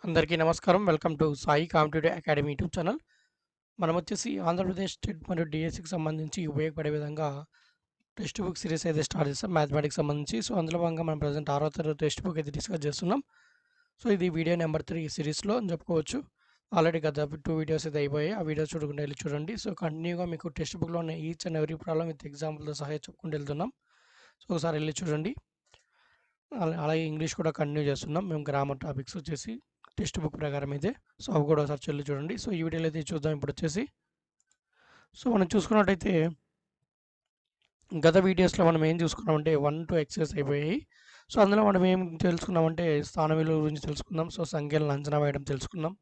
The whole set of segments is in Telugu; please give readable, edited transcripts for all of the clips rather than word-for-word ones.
అందరికీ నమస్కారం. Welcome to Sai competitive academy YouTube channel. మనం వచ్చేసి ఆంధ్రప్రదేశ్ స్టేట్ మరియు డిఎస్సికి సంబంధించి ఉపయోగపడే విధంగా టెక్స్ట్ బుక్ సిరీస్ అయితే స్టార్ట్ చేస్తాం మ్యాథమెటిక్స్ సంబంధించి. సో, అందులో భాగంగా మనం ప్రజెంట్ 6వ తరగతి టెక్స్ట్ బుక్ అయితే డిస్కస్ చేస్తున్నాం. సో, ఇది వీడియో నెంబర్ 3 సిరీస్‌లో అని చెప్పుకోవచ్చు. ఆల్రెడీ గత 2 వీడియోస్ అయితే అయిపోయాయి. ఆ వీడియోస్ చూడకుండా ఎళ్లి చూడండి. సో, కంటిన్యూగా మీకు టెక్స్ట్ బుక్‌లో ఉన్న each and every problem with ఎగ్జాంపుల్‌తో సహా చెప్పుకుంటూ వెళ్తున్నాం. సో, ఒకసారి ఎళ్లి చూడండి. అలాగే ఇంగ్లీష్ కూడా కంటిన్యూ చేస్తున్నాం. మేము గ్రామర్ టాపిక్స్ వచ్చేసి టెక్స్ట్ బుక్ ప్రకారం అయితే. సో, అవి కూడా ఒకసారి చెల్లి చూడండి. సో, ఈ వీడియోలో అయితే చూద్దాం ఇప్పుడు వచ్చేసి. సో, మనం చూసుకున్నట్టయితే గత వీడియోస్‌లో మనం ఏం చూసుకున్నామంటే 1, 2 ఎక్సర్సైజ్ అయిపోయాయి. సో, అందులో మనం ఏం తెలుసుకున్నామంటే స్థాన విలువ గురించి తెలుసుకుందాం. సో, సంఖ్యలను అంచనా వేయడం తెలుసుకున్నాం.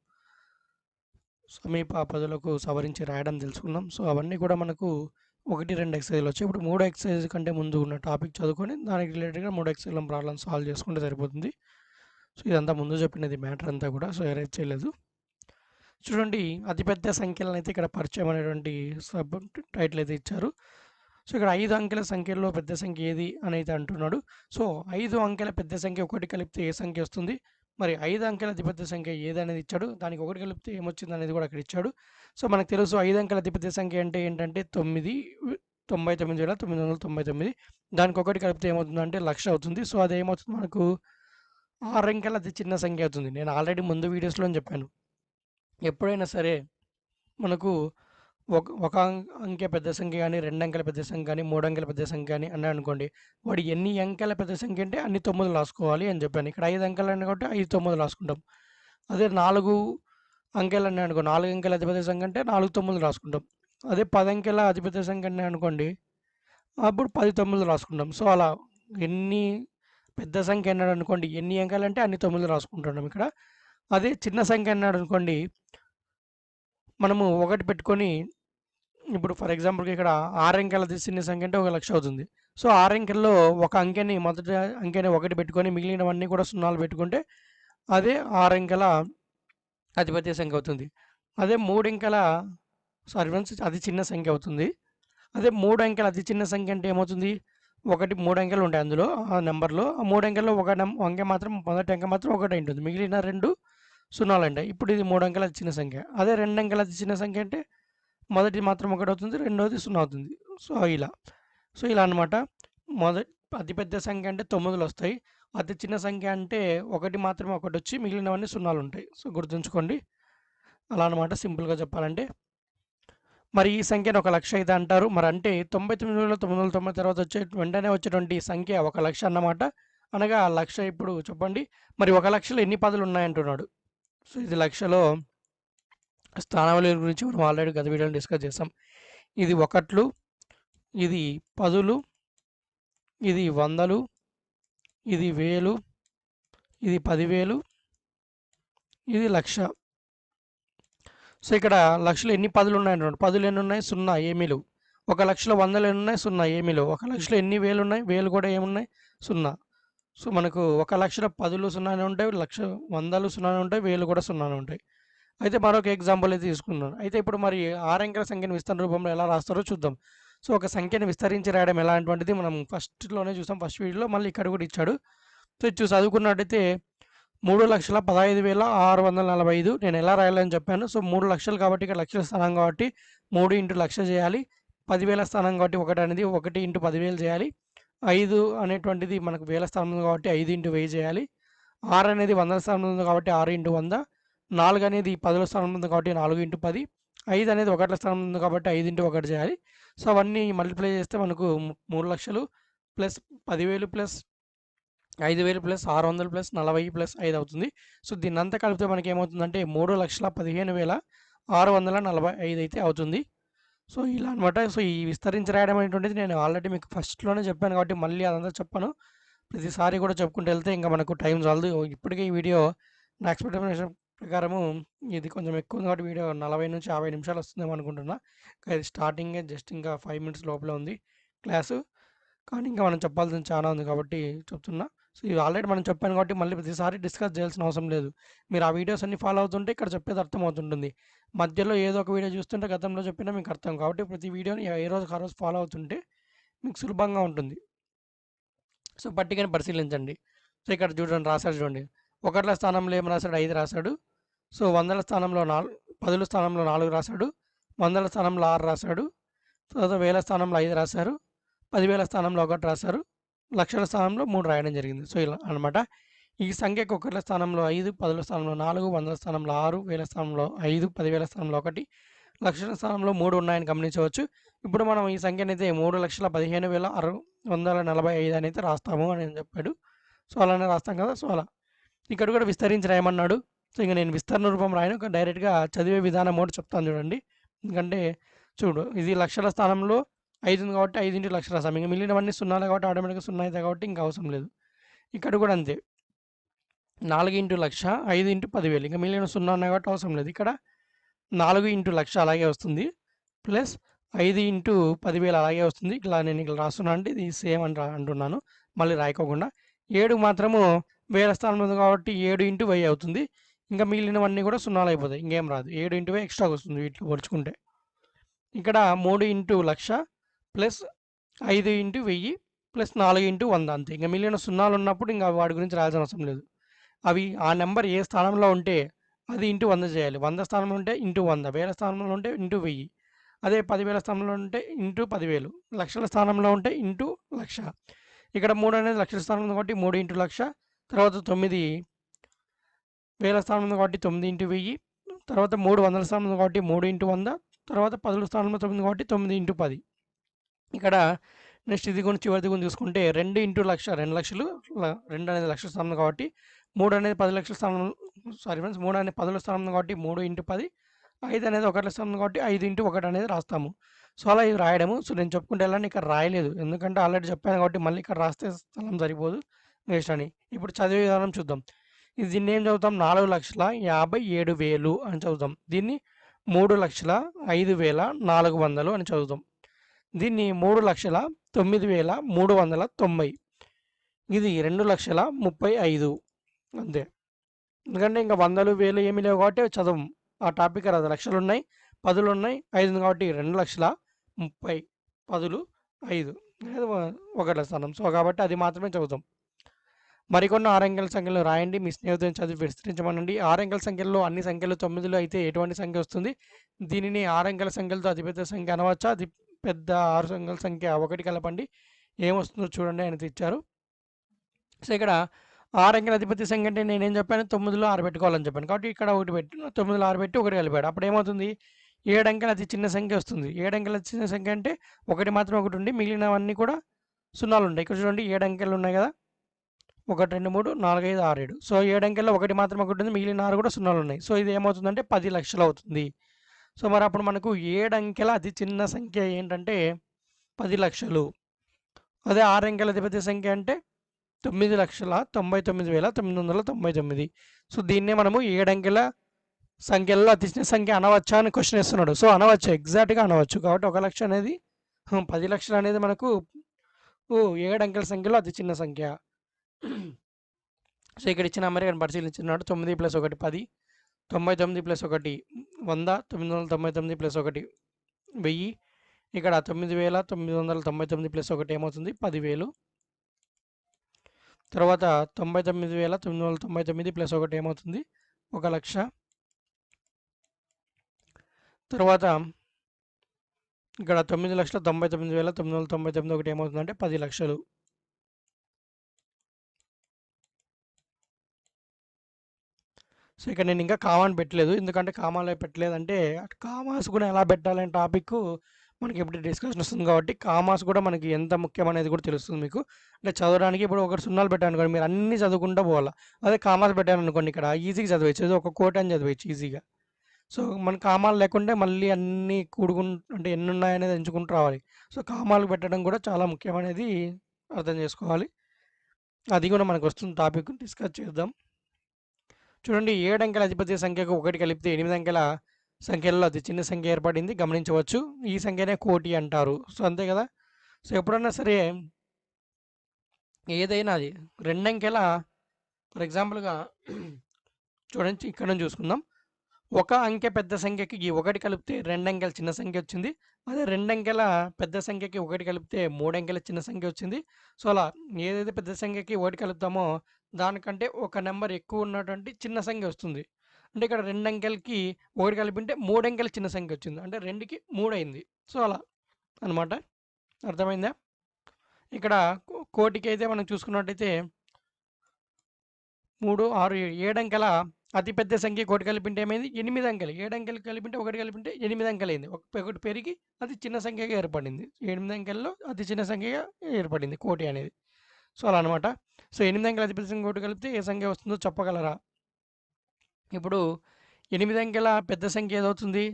సమీప పదులకు సవరించి రాయడం తెలుసుకున్నాం. సో, అవన్నీ కూడా మనకు 1, 2 ఎక్సర్సైజ్‌లు వచ్చాయి. ఇప్పుడు 3 ఎక్సర్సైజ్ కంటే ముందు ఉన్న టాపిక్ చదువుకొని దానికి రిలేటెడ్‌గా 3 ఎక్సర్సైజ్‌ల ప్రాబ్లమ్ సాల్వ్ చేసుకుంటే సరిపోతుంది. సో, ఇదంతా ముందు చెప్పినది మ్యాటర్ అంతా కూడా. సో, ఎరేజ్ చేయలేదు. చూడండి, అతిపెద్ద సంఖ్యలనైతే ఇక్కడ పరిచయం అనేటువంటి సబ్ టైటిల్ అయితే ఇచ్చారు. సో, ఇక్కడ 5 అంకెల సంఖ్యల్లో పెద్ద సంఖ్య ఏది అని అయితే అంటున్నాడు. సో, 5 అంకెల పెద్ద సంఖ్య 1 కలిపితే ఏ సంఖ్య వస్తుంది? మరి 5 అంకెల అతిపెద్ద సంఖ్య ఏదనేది ఇచ్చాడు. దానికి 1 కలిపితే ఏమొచ్చిందనేది కూడా అక్కడ ఇచ్చాడు. సో, మనకు తెలుసు 5 అంకెల అతిపెద్ద సంఖ్య అంటే ఏంటంటే 99,999. దానికి 1 కలిపితే ఏమవుతుందంటే 1,00,000 అవుతుంది. సో, అదేమవుతుంది మనకు 6 అంకెల అతి చిన్న సంఖ్య అవుతుంది. నేను ఆల్రెడీ ముందు వీడియోస్‌లోనే చెప్పాను. ఎప్పుడైనా సరే మనకు ఒక అంకె పెద్ద సంఖ్య గాని, 2 అంకెల పెద్ద సంఖ్య గాని, 3 అంకెల పెద్ద సంఖ్య గాని అన్నాడనుకోండి. వాడు ఎన్ని అంకెల పెద్ద సంఖ్య అంటే అన్ని 9 రాసుకోవాలి అని చెప్పాను. ఇక్కడ 5 అంకెలన్నాడు కాబట్టి 5 9 రాసుకుంటాం. అదే 4 అంకెలన్నాడనుకో 4 అంకెల అతిపెద్ద సంఖ్య అంటే 4 9 రాసుకుంటాం. అదే 10 అంకెల అతిపెద్ద సంఖ్య అన్నాడనుకోండి అప్పుడు 10 9 రాసుకుంటాం. సో, అలా ఎన్ని పెద్ద సంఖ్య అన్నాడనుకోండి ఎన్ని అంకెలంటే అన్ని 9 రాసుకుంటున్నాం ఇక్కడ. అదే చిన్న సంఖ్య అన్నాడనుకోండి మనము 1 పెట్టుకొని ఇప్పుడు ఫర్ ఎగ్జాంపుల్‌గా ఇక్కడ 6 అంకెలది చిన్న సంఖ్య అంటే 1,00,000 అవుతుంది. సో, 6 అంకెల్లో ఒక అంకెని మొదటి అంకెని 1 పెట్టుకొని మిగిలినవన్నీ కూడా సున్నాలు పెట్టుకుంటే అదే 6 అంకెల అతిపెద్ద సంఖ్య అవుతుంది. అదే 3 అంకెల సారీ ఫ్రెండ్స్ అది చిన్న సంఖ్య అవుతుంది. అదే 3 అంకెల అతి చిన్న సంఖ్య అంటే ఏమవుతుంది? 3 అంకెలు ఉంటాయి అందులో ఆ నంబర్‌లో. ఆ 3 అంకెల్లో ఒక అంకె మాత్రం మొదటి అంకె మాత్రం ఒకటే ఉంటుంది. మిగిలిన 2 సున్నాలుంటాయి. ఇప్పుడు ఇది 3 అంకెల అతి చిన్న సంఖ్య. అదే 2 అంకెల అతి చిన్న సంఖ్య అంటే మొదటిది మాత్రం ఒకటవుతుంది. రెండోది 0 అవుతుంది. సో, ఇలా. సో, ఇలా అన్నమాట. మొదటి అతిపెద్ద సంఖ్య అంటే 9లొస్తాయి. అతి చిన్న సంఖ్య అంటే ఒకటి మాత్రమే ఒకటొచ్చి మిగిలినవన్నీ సున్నాలుంటాయి. సో, గుర్తుంచుకోండి. అలా అన్నమాట సింపుల్‌గా చెప్పాలంటే. మరి ఈ సంఖ్యను 1,00,000 అయితే అంటారు. మరంటే 99,990 తర్వాత వెంటనే వచ్చేటువంటి సంఖ్య 1,00,000 అన్నమాట. అనగా 1,00,000 ఇప్పుడు చెప్పండి. మరి 1,00,000లో ఎన్ని పదులున్నాయంటున్నాడు. సో, ఇది లక్షలో స్థానావళి గురించి మనం ఆల్రెడీ గత వీడియోలో డిస్కస్ చేసాం. ఇది ఒకట్లు, ఇది పదులు, ఇది వందలు, ఇది వేలు, ఇది 10,000, ఇది లక్ష. సో, ఇక్కడ లక్షలో ఎన్ని పదులున్నాయంటున్నాడు. పదులు ఎన్నున్నాయి? 0 ఏమీ లేవు. 1,00,000లో వందలు ఎన్నున్నాయి? 0 ఏమీ లేవు. 1,00,000లో ఎన్ని వేలున్నాయి? వేలు కూడా ఏమున్నాయి? 0. సో, మనకు 1,00,000లో పదులు 0నే ఉంటాయి. వందలు 0నే ఉంటాయి. వేలు కూడా 0నే ఉంటాయి. అయితే మరొక ఎగ్జాంపుల్ అయితే తీసుకుందాం. అయితే ఇప్పుడు మరి 6 అంకెల సంఖ్యను విస్తరణ రూపంలో ఎలా రాస్తారో చూద్దాం. సో, ఒక సంఖ్యను విస్తరించి రాయడం ఎలాంటిది మనం ఫస్ట్‌లోనే చూసాం. ఫస్ట్ వీడియోలో మళ్ళీ ఇక్కడ కూడా ఇచ్చాడు. సో, ఇది చదువుకున్నట్టయితే 3,15,645 నేను ఎలా రాయాలని చెప్పాను. సో, 3,00,000 కాబట్టి ఇక్కడ లక్షల స్థానం కాబట్టి 3 ఇంటూ 1,00,000 చేయాలి. 10,000 స్థానం కాబట్టి 1 అనేది 1 ఇంటూ 10,000 చేయాలి. 5 అనేటువంటిది మనకు వేల స్థానంలో ఉంది కాబట్టి 5 ఇంటూ 1000 చేయాలి. 6 అనేది వందల స్థానంలో ఉంది కాబట్టి 6 ఇంటూ 100. 4 అనేది పదుల స్థానంలో ఉంది కాబట్టి 4 ఇంటూ 10. 5 అనేది ఒకట్ల స్థానంలో ఉంది కాబట్టి 5 ఇంటూ 1 చేయాలి. సో, అవన్నీ మల్టిప్లై చేస్తే మనకు 3,00,000 plus 10,000 plus 5,000 plus 600 plus 40 plus 5 అవుతుంది. సో, దీన్నంతా కలిపితే మనకేమవుతుందంటే 3,15,645 అయితే అవుతుంది. సో, ఇలా అనమాట. సో, ఈ విస్తరించి రాయడం అనేటువంటిది నేను ఆల్రెడీ మీకు ఫస్ట్‌లోనే చెప్పాను కాబట్టి మళ్ళీ అదంతా చెప్పను. ప్రతిసారి కూడా చెప్పుకుంటూ వెళ్తే ఇంక మనకు టైం చాలదు. ఇప్పటికే ఈ వీడియో నా ఎక్స్‌పెక్టేషన్ ప్రకారము ఇది కొంచెం ఎక్కువ ఉంది కాబట్టి వీడియో 40-50 నిమిషాలు వస్తుందేమో అనుకుంటున్నా. ఇది స్టార్టింగే జస్ట్ ఇంకా 5 మినిట్స్ లోపలే ఉంది క్లాసు. కానీ ఇంకా మనం చెప్పాల్సింది చాలా ఉంది కాబట్టి చెప్తున్నా. సో, ఇది ఆల్రెడీ మనం చెప్పాను కాబట్టి మళ్ళీ ప్రతిసారి డిస్కస్ చేయాల్సిన అవసరం లేదు. మీరు ఆ వీడియోస్ అన్నీ ఫాలో అవుతుంటే ఇక్కడ చెప్పేది అర్థమవుతుంటుంది. మధ్యలో ఏదో ఒక వీడియో చూస్తుంటే గతంలో చెప్పినా మీకు అర్థం కాబట్టి ప్రతి వీడియోని ఏ రోజుకి ఆ రోజు ఫాలో అవుతుంటే మీకు సులభంగా ఉంటుంది. సో, పట్టికని పరిశీలించండి. సో, ఇక్కడ చూడండి రాశారు చూడండి. ఒకట్ల స్థానంలో ఏం రాశాడు 5 రాశాడు. సో వందల స్థానంలో 4, పదుల స్థానంలో 4 రాశాడు. వందల స్థానంలో 6 రాశాడు. తర్వాత వేల స్థానంలో 5 రాశారు. 10,000 స్థానంలో 1 రాశారు. లక్షల స్థానంలో 3 రాయడం జరిగింది. సో ఇలా అనమాట. ఈ సంఖ్యకు ఒకట్ల స్థానంలో 5, పదుల స్థానంలో 4, వందల స్థానంలో 6, వేల స్థానంలో 5, 10,000 స్థానంలో 1, లక్షల స్థానంలో 3 ఉన్నాయని గమనించవచ్చు. ఇప్పుడు మనం ఈ సంఖ్యనైతే 3,15,645 అని అయితే రాస్తాము అని చెప్పాడు. సో అలానే రాస్తాం కదా. సో అలా ఇక్కడ కూడా విస్తరించి రాయమన్నాడు. సో ఇంక నేను విస్తరణ రూపం రాయను, డైరెక్ట్గా చదివే విధానం ఒకటి చెప్తాను చూడండి. ఎందుకంటే చూడు, ఇది లక్షల స్థానంలో 5 ఉంది కాబట్టి 5 ఇంటూ లక్ష రాస్తాం. ఇంకా మిగిలినవన్నీ సున్నాలే కాబట్టి ఆటోమేటిక్గా సున్నా అవుతాయి కాబట్టి ఇంకా అవసరం లేదు. ఇక్కడ కూడా అంతే, 4 ఇంటూ లక్ష, 5 ఇంటూ 10,000, ఇంకా మిగిలిన సున్నా ఉన్నాయి కాబట్టి అవసరం లేదు. ఇక్కడ 4 ఇంటూ లక్ష అలాగే వస్తుంది, ప్లస్ 5 ఇంటూ 10,000 అలాగే వస్తుంది. ఇలా నేను ఇక్కడ రాస్తున్నాను అంటే ఇది సేమ్ అని అంటున్నాను, మళ్ళీ రాయకోకుండా. 7 మాత్రము వేల స్థానంలో ఉంది కాబట్టి 7 ఇంటూ 1000 అవుతుంది. ఇంకా మిగిలినవన్నీ కూడా సున్నాలు అయిపోతాయి, ఇంకేం రాదు. 7 ఇంటూ 1000 ఎక్స్ట్రా వస్తుంది వీటిలో పోల్చుకుంటే. ఇక్కడ 3 ఇంటూ లక్ష ప్లస్ 5 ఇంటూ 1000 ప్లస్ 4 ఇంటూ 100 అంతే. ఇంకా మిగిలిన సున్నాలు ఉన్నప్పుడు ఇంకా వాటి గురించి రాయాల్సిన అవసరం లేదు. అవి ఆ నెంబర్ ఏ స్థానంలో ఉంటే అది ఇంటూ 100 చేయాలి. 100 స్థానంలో ఉంటే ఇంటూ 100, వేల స్థానంలో ఉంటే ఇంటూ 1000, అదే 10,000 స్థానంలో ఉంటే ఇంటూ 10,000, లక్షల స్థానంలో ఉంటే ఇంటూ లక్ష. ఇక్కడ 3 అనేది లక్షల స్థానంలో కాబట్టి 3 ఇంటూ లక్ష, తర్వాత 9 వేల స్థానంలో కాబట్టి 9 ఇంటూ 1000, తర్వాత 3 వందల స్థానంలో కాబట్టి 3 ఇంటూ 100, తర్వాత 10 స్థానంలో 9 కాబట్టి 9 ఇంటూ 10. ఇక్కడ నెక్స్ట్ ఇది కూడా చివరిది కూడా చూసుకుంటే 2 ఇంటూ లక్ష 2 లక్షలు, 2 అనేది లక్షల స్థానం కాబట్టి 3 అనేది 10 లక్షల స్థానం, సారీ ఫ్రెండ్స్ 3 అనేది 10ల స్థానం కాబట్టి 3 ఇంటూ 10, 5 అనేది 1ల స్థానం కాబట్టి 5 ఇంటూ 1 అనేది రాస్తాము. సో అలా ఇది రాయడము. సో నేను చెప్పుకుంటే వెళ్ళాను, ఇక్కడ రాయలేదు ఎందుకంటే ఆల్రెడీ చెప్పాను కాబట్టి మళ్ళీ ఇక్కడ రాస్తే స్థలం సరిపోదు, వేస్ట్ అని. ఇప్పుడు చదివే విధానం చూద్దాం. ఇది దీన్ని ఏం చదువుతాం, 4,57,000 అని చదువుతాం. దీన్ని 3,05,400 అని చదువుతాం. దీన్ని 3,09,390, ఇది 2,35,000 అంతే. ఎందుకంటే ఇంకా వందలు వేలు ఏమీ లేవు కాబట్టి చదవం, ఆ టాపిక్ రాదు. లక్షలు ఉన్నాయి, పదులు ఉన్నాయి, 5 ఉంది కాబట్టి 2,30,000, పదులు 5 అనేది 1ల స్థానం. సో కాబట్టి అది మాత్రమే చదువుతాం. మరికొన్ని 6 అంకెల సంఖ్యలు రాయండి, మీ స్నేహితులను చదివి విస్తరించమనండి. 6 అంకెల సంఖ్యల్లో అన్ని సంఖ్యలు 9లో అయితే ఎటువంటి సంఖ్య వస్తుంది? దీనిని 6 అంకెల సంఖ్యలతో అతిపెద్ద సంఖ్య అనవచ్చా? అతి పెద్ద 6 అంకెల సంఖ్య 1 కలపండి, ఏమొస్తుందో చూడండి అని ఇచ్చారు. సో ఇక్కడ 6 అంకెల అతిపెద్ద సంఖ్య అంటే నేనేం చెప్పాను, 9లో 6 పెట్టుకోవాలని చెప్పాను కాబట్టి ఇక్కడ 1 పెట్టి 9లో 6 పెట్టి 1 కలిపాడు. అప్పుడు ఏమవుతుంది, 7 అంకెల అతి చిన్న సంఖ్య వస్తుంది. 7 అంకెల అతి చిన్న సంఖ్య అంటే 1 మాత్రం 1 ఉండి మిగిలినవన్నీ కూడా సున్నాలు ఉంటాయి. ఇక్కడ చూడండి 7 అంకెలు ఉన్నాయి కదా, 1 2 3 4 5 6 7. సో 7 అంకెల్లో 1 మాత్రం 1 ఉంది, మిగిలిన 6 కూడా సున్నాలు ఉన్నాయి. సో ఇది ఏమవుతుందంటే 10 లక్షలు అవుతుంది. సో మరి అప్పుడు మనకు 7 అంకెల అతి చిన్న సంఖ్య ఏంటంటే 10 లక్షలు. అదే 6 అంకెల అతిపెద్ద సంఖ్య అంటే 9,99,999. సో దీన్నే మనము 7 అంకెల సంఖ్యల్లో అతి చిన్న సంఖ్య అనవచ్చా అని క్వశ్చన్ ఇస్తున్నాడు. సో అనవచ్చు, ఎగ్జాక్ట్గా అనవచ్చు. కాబట్టి 1 లక్ష అనేది 10 లక్షలు అనేది మనకు 7 అంకెల సంఖ్యలో అతి చిన్న సంఖ్య. సో ఇక్కడ ఇచ్చిన నెంబర్ పరిశీలించినాడు. 9 + 1 10, 99 + 1 100, 999 + 1 1000. ఇక్కడ 9,999 + 1 ఏమవుతుంది, 10,000. తర్వాత 99,999 + 1 ఏమవుతుంది, 1,00,000. తర్వాత ఇక్కడ 9,99,999 ఒకటి ఏమవుతుందంటే 10 లక్షలు. సో ఇక్కడ నేను ఇంకా కామాని పెట్టలేదు, ఎందుకంటే కామాలో పెట్టలేదంటే కామాస్ కూడా ఎలా పెట్టాలనే టాపిక్ మనకి ఎప్పుడు డిస్కషన్ వస్తుంది కాబట్టి కామాస్ కూడా మనకి ఎంత ముఖ్యం అనేది కూడా తెలుస్తుంది మీకు. అంటే చదవడానికి ఇప్పుడు 1 సున్నాలు పెట్టాను అనుకోండి, మీరు అన్ని చదువుకుంటూ పోవాలా. అదే కామాస్ పెట్టాను అనుకోండి, ఇక్కడ ఈజీగా చదవచ్చు, ఏదో ఒక కోట్ అని చదవచ్చు ఈజీగా. సో మన కామాలు లేకుంటే మళ్ళీ అన్నీ అంటే ఎన్ని ఉన్నాయనేది ఎంచుకుంటూ రావాలి. సో కామాలు పెట్టడం కూడా చాలా ముఖ్యమనేది అర్థం చేసుకోవాలి. అది కూడా మనకు వస్తుంది టాపిక్, డిస్కస్ చేద్దాం. చూడండి 7 అంకెల అధిపతి సంఖ్యకు 1 కలిపితే 8 అంకెల సంఖ్యల్లో అతి చిన్న సంఖ్య ఏర్పడింది, గమనించవచ్చు. ఈ సంఖ్యనే కోటి అంటారు. సో అంతే కదా. సో ఎప్పుడన్నా సరే ఏదైనా అది 2 అంకెల, ఫర్ ఎగ్జాంపుల్గా చూడండి ఇక్కడ నుంచి చూసుకుందాం. ఒక అంకె పెద్ద సంఖ్యకి ఈ 1 కలిపితే 2 అంకెల చిన్న సంఖ్య వచ్చింది. అదే 2 అంకెల పెద్ద సంఖ్యకి 1 కలిపితే 3 అంకెల చిన్న సంఖ్య వచ్చింది. సో, అలా ఏదైతే పెద్ద సంఖ్యకి 1 కలుపుతామో దానికంటే ఒక నంబర్ ఎక్కువ ఉన్నటువంటి చిన్న సంఖ్య వస్తుంది. అంటే ఇక్కడ 2 అంకెలకి 1 కలిపింటే 3 అంకెల చిన్న సంఖ్య వచ్చింది. అంటే 2కి 3 అయింది. సో, అలా అనమాట. అర్థమైందా? ఇక్కడ కోటికైతే మనం చూసుకున్నట్టయితే 3, 6, 7 అంకెల అతి పెద్ద సంఖ్య ఒకటి కలిపింటే ఏమైంది? 8 అంకెలు. 7 అంకెలు కలిపింటే 1 కలిపింటే 8 అంకెలయింది. ఒకటి పెరిగి అది చిన్న సంఖ్యగా ఏర్పడింది. 8 అంకెల్లో అతి చిన్న సంఖ్యగా ఏర్పడింది కోటి అనేది. సో, అలా అనమాట. సో, 8 అంకెల అతి పెద్ద సంఖ్య ఒకటి కలిపితే ఏ సంఖ్య వస్తుందో చెప్పగలరా? ఇప్పుడు 8 అంకెల పెద్ద సంఖ్య ఏదవుతుంది?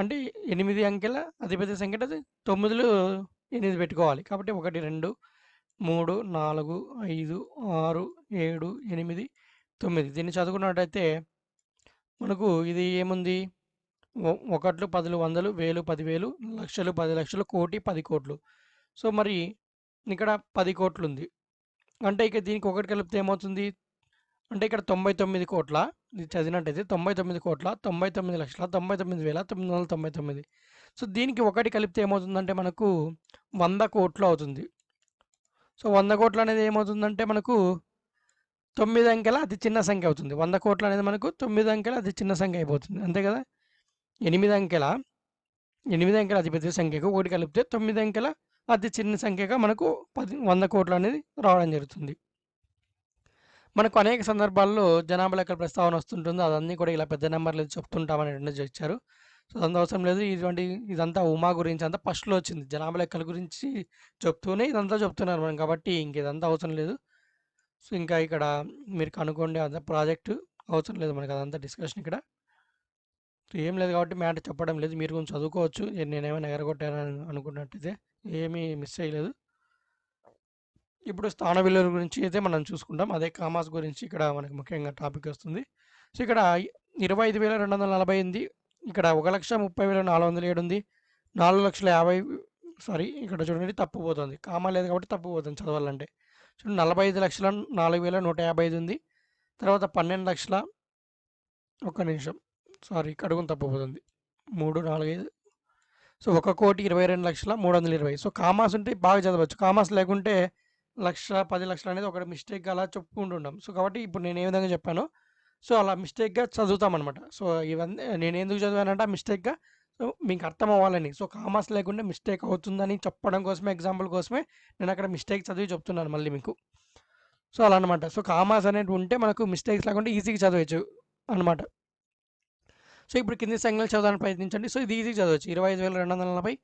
అంటే 8 అంకెల అతి పెద్ద సంఖ్య అంటే 9లు 8 పెట్టుకోవాలి. కాబట్టి 1, 2, 3, 4, 5, 6, 7, 8, 9 దీన్ని చదువుకున్నట్టయితే మనకు ఇది ఏముంది? ఒకట్లు, పదులు, వందలు, వేలు, 10,000, లక్షలు, 10,00,000, కోటి, 10,00,00,000. సో, మరి ఇక్కడ 10,00,00,000 ఉంది. అంటే ఇక దీనికి ఒకటి కలిపితే ఏమవుతుంది? అంటే ఇక్కడ 99,00,00,000 ఇది చదివినట్టయితే 99,00,00,000, 99,99,999. సో, దీనికి ఒకటి కలిపితే ఏమవుతుందంటే మనకు 100,00,00,000 అవుతుంది. సో, 100,00,00,000 అనేది ఏమవుతుందంటే మనకు 9 అంకెల అతి చిన్న సంఖ్య అవుతుంది. 100,00,00,000 అనేది మనకు 9 అంకెల అతి చిన్న సంఖ్య అయిపోతుంది. అంతే కదా! 8 అంకెల 8 అంకెల అతి పెద్ద సంఖ్యకు 1 కలిపితే 9 అంకెల అతి చిన్న సంఖ్యగా మనకు 100,00,00,000 అనేది రావడం జరుగుతుంది. మనకు అనేక సందర్భాల్లో జనాభా లెక్కల ప్రస్తావన వస్తుంటుంది. అదన్నీ కూడా ఇలా పెద్ద నంబర్లు చెప్తుంటామని ఇచ్చారు. సో, అంత అవసరం లేదు. ఇదంతా ఉమా గురించి అంతా ఫస్ట్‌లో వచ్చింది. జనాభా లెక్కల గురించి చెప్తూనే ఇదంతా చెప్తున్నారు మనం కాబట్టి ఇంక ఇదంతా అవసరం లేదు. సో, ఇంకా ఇక్కడ మీరు కనుక్కోండి అదే ప్రాజెక్టు అవసరం లేదు మనకు అదంతా డిస్కషన్ ఇక్కడ. ఏం లేదు కాబట్టి మ్యాటర్ చెప్పడం లేదు. మీరు కొంచెం చదువుకోవచ్చు. నేనేమైనా ఎగరగొట్టానని అనుకున్నట్టయితే ఏమీ మిస్ చేయలేదు. ఇప్పుడు స్థాన విలువల గురించి అయితే మనం చూసుకుంటాం. అదే కామాస్ గురించి ఇక్కడ మనకు ముఖ్యంగా టాపిక్ వస్తుంది. సో, ఇక్కడ 25,248 ఇక్కడ 1,30,407 ఉంది. 4,50,000 సారీ ఇక్కడ చూడండి తప్పు పోతుంది. కామా లేదు కాబట్టి తప్పు పోతుంది చదవాలంటే. చూడండి 45,04,155 ఉంది. తర్వాత 12,00,000 ఒక్క నిమిషం సారీ ఇక్కడ కూడా తప్పు పోతుంది. 3, 4, 5 సో 1,22,03,20 సో కామాస్ ఉంటే బాగా చదవచ్చు. కామాస్ లేకుంటే 1,00,000, 10,00,000 అనేది ఒకటి మిస్టేక్‌గా అలా చెప్పుకుంటుంటాం. సో, కాబట్టి ఇప్పుడు నేను ఏ విధంగా చెప్పానో సో, అలా మిస్టేక్‌గా చదువుతామనమాట. సో, ఇవన్నీ నేను ఎందుకు చదివానంటే ఆ మిస్టేక్‌గా సో, మీకు అర్థం అవ్వాలని. సో, కామాస్ లేకుండా మిస్టేక్ అవుతుందని చెప్పడం కోసమే ఎగ్జాంపుల్ కోసమే నేను అక్కడ మిస్టేక్ చదివి చెప్తున్నాను మళ్ళీ మీకు. సో, అలా అనమాట. సో, కామాస్ అనేటివి ఉంటే మనకు మిస్టేక్స్ లేకుండా ఈజీగా చదవచ్చు అనమాట. సో, ఇప్పుడు కింది సంఖ్యలు చదవడానికి ప్రయత్నించండి. సో, ఇది ఈజీగా చదవచ్చు. 25,240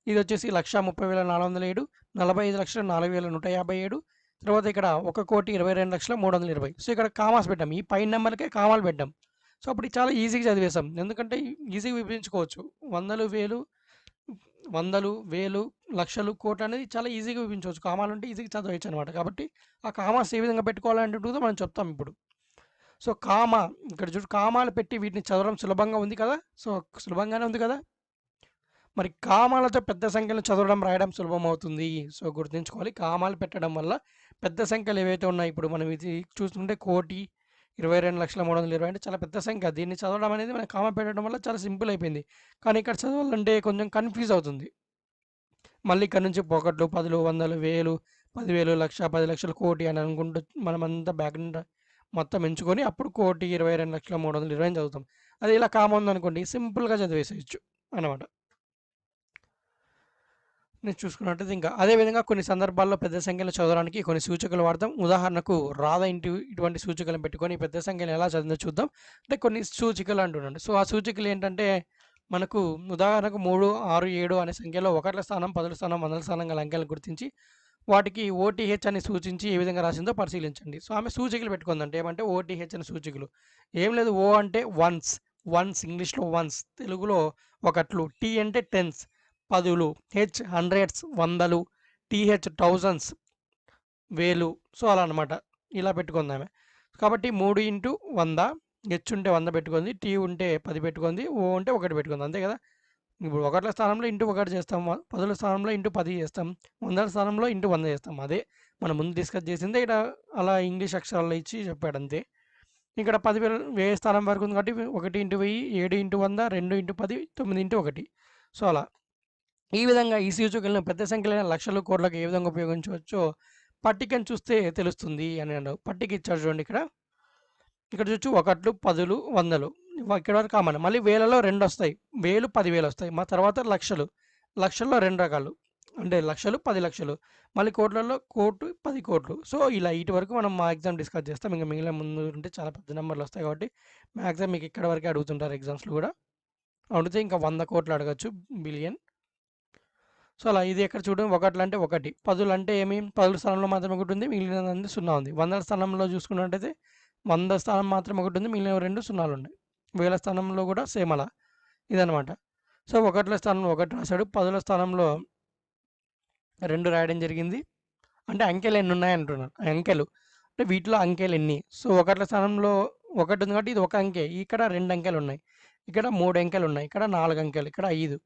ఇది వచ్చేసి 1,30,407 45,04,157 తర్వాత ఇక్కడ 1,22,03,20 సో, ఇక్కడ కామాస్ పెట్టాం. ఈ పైన నెంబర్‌కే కామాలు పెట్టాం. సో, అప్పుడు ఇది చాలా ఈజీగా చదివేసాం. ఎందుకంటే ఈజీగా విభజించుకోవచ్చు. వందలు, వేలు, లక్షలు, కోట్లు అనేది చాలా ఈజీగా విభజించవచ్చు. కామాలు ఉంటే ఈజీగా చదవచ్చు అనమాట. కాబట్టి ఆ కామాస్ ఏ విధంగా పెట్టుకోవాలనేది మనం చెప్తాం ఇప్పుడు. సో, ఇక్కడ చూడు కామాలు పెట్టి వీటిని చదవడం సులభంగా ఉంది కదా! సో, సులభంగానే ఉంది కదా! మరి కామాలతో పెద్ద సంఖ్యలో చదవడం, రాయడం సులభమవుతుంది. సో, గుర్తుంచుకోవాలి. కామాలు పెట్టడం వల్ల పెద్ద సంఖ్యలు ఏవైతే ఉన్నాయో ఇప్పుడు మనం ఇది చూసుకుంటే 1,22,03,20 అంటే చాలా పెద్ద సంఖ్య. దీన్ని చదవడం అనేది మనం కామా పెట్టడం వల్ల చాలా సింపుల్ అయిపోయింది. కానీ ఇక్కడ చదవాలంటే కొంచెం కన్‌ఫ్యూజ్ అవుతుంది. మళ్ళీ ఇక్కడ నుంచి ఒకట్లు, పదులు, వందలు, వేలు, 10,000, లక్ష, 10,00,000, కోటి అని అనుకుంటూ మనమంతా బ్యాక్‌గ్రౌండ్ మొత్తం ఎంచుకొని అప్పుడు 1,22,03,20 అని చదువుతాం. అదే ఇలా కామా ఉందనుకోండి సింపుల్‌గా చదివేసేయొచ్చు అనమాట. నేను చూసుకున్నట్టయితే ఇంకా అదేవిధంగా కొన్ని సందర్భాల్లో పెద్ద సంఖ్యలో చదవడానికి కొన్ని సూచికలు వాడతాం. ఉదాహరణకు రాధ ఇంటి ఇటువంటి సూచికలను పెట్టుకొని పెద్ద సంఖ్యను ఎలా చదివిందో చూద్దాం. అంటే కొన్ని సూచికలు అంటున్నాను. సో, ఆ సూచికలు ఏంటంటే మనకు ఉదాహరణకు 3, 6, 7 అనే సంఖ్యలో ఒకట్ల స్థానం, పదుల స్థానం, వందల స్థానం గల అంకెలను గుర్తించి వాటికి ఓటీహెచ్ అని సూచించి ఏ విధంగా రాసిందో పరిశీలించండి. సో, ఆమె సూచికలు పెట్టుకుందంటే ఏమంటే ఓటీహెచ్ అని సూచికలు. ఏం లేదు ఓ అంటే వన్స్, ఇంగ్లీష్‌లో వన్స్ తెలుగులో ఒకట్లు, టీ అంటే టెన్స్ పదులు, హెచ్ హండ్రెడ్స్ వందలు, టీహెచ్ థౌజండ్స్ వేలు. సో, అలా అనమాట. ఇలా పెట్టుకుందామె. కాబట్టి 3 ఇంటూ 100 హెచ్ ఉంటే 100 పెట్టుకుంది. టీ ఉంటే 10 పెట్టుకుంది. ఓ ఉంటే 1 పెట్టుకుంది. అంతే కదా! ఇప్పుడు ఒకట్ల స్థానంలో ఇంటూ 1 చేస్తాం. పదుల స్థానంలో ఇంటూ 10 చేస్తాం. వందల స్థానంలో ఇంటూ 100 చేస్తాం. అదే మనం ముందు డిస్కస్ చేసిందే ఇక్కడ అలా ఇంగ్లీష్ అక్షరాల్లో ఇచ్చి చెప్పాడు అంతే. ఇక్కడ 10,000 1000 స్థానం వరకు ఉంది కాబట్టి 1 into 1000, 7 into 100, 2 into 10, 9 into 1. So అలా ఈ విధంగా ఈ సూచికలను పెద్ద సంఖ్యలైన లక్షలు కోట్లకు ఏ విధంగా ఉపయోగించవచ్చో పట్టికను చూస్తే తెలుస్తుంది అని అన్నారు. పట్టిక ఇచ్చారు చూడండి ఇక్కడ. ఇక్కడ చూడొచ్చు ఒకట్లు, పదులు, వందలు. ఇక్కడ వరకు కామన్. మళ్ళీ వేలలో 2 వస్తాయి. 1000, 10,000 వస్తాయి. మా తర్వాత లక్షలు. లక్షల్లో 2 రకాలు. అంటే లక్షలు, 10 లక్షలు. మళ్ళీ కోట్లలో కోటి, 10 కోట్లు. సో ఇలా ఇటు వరకు మనం మాక్సిమం డిస్కస్ చేస్తాం. ఇంకా మిగిలిన ముందు ఉంటే చాలా పెద్ద నెంబర్లు వస్తాయి కాబట్టి మాక్సిమం మీకు ఇక్కడ వరకే అడుగుతుంటారు ఎగ్జామ్స్లో కూడా. అడిగితే ఇంకా 100 కోట్లు అడగచ్చు, బిలియన్. సో అలా ఇది ఎక్కడ చూడండి, ఒకట్లు అంటే ఒకటి, పదులు అంటే ఏమి, పదుల స్థానంలో మాత్రమే ఒకటి ఉంది, మిగిలినది 0 ఉంది. వందల స్థానంలో చూసుకున్నట్టయితే 100 స్థానం మాత్రమే ఒకటి ఉంది, మిగిలిన 2 0 ఉన్నాయి. వేల స్థానంలో కూడా సేమ్ అలా ఇదనమాట. సో ఒకట్ల స్థానంలో 1 రాశాడు, పదుల స్థానంలో 2 రాయడం జరిగింది. అంటే అంకెలు ఎన్ని ఉన్నాయి అంటున్నారు. అంకెలు అంటే వీటిలో అంకెలు ఎన్ని. సో ఒకట్ల స్థానంలో 1 ఉంది కాబట్టి ఇది ఒక అంకె. ఇక్కడ 2 అంకెలు ఉన్నాయి, ఇక్కడ 3 అంకెలు ఉన్నాయి, ఇక్కడ 4 అంకెలు, ఇక్కడ 5,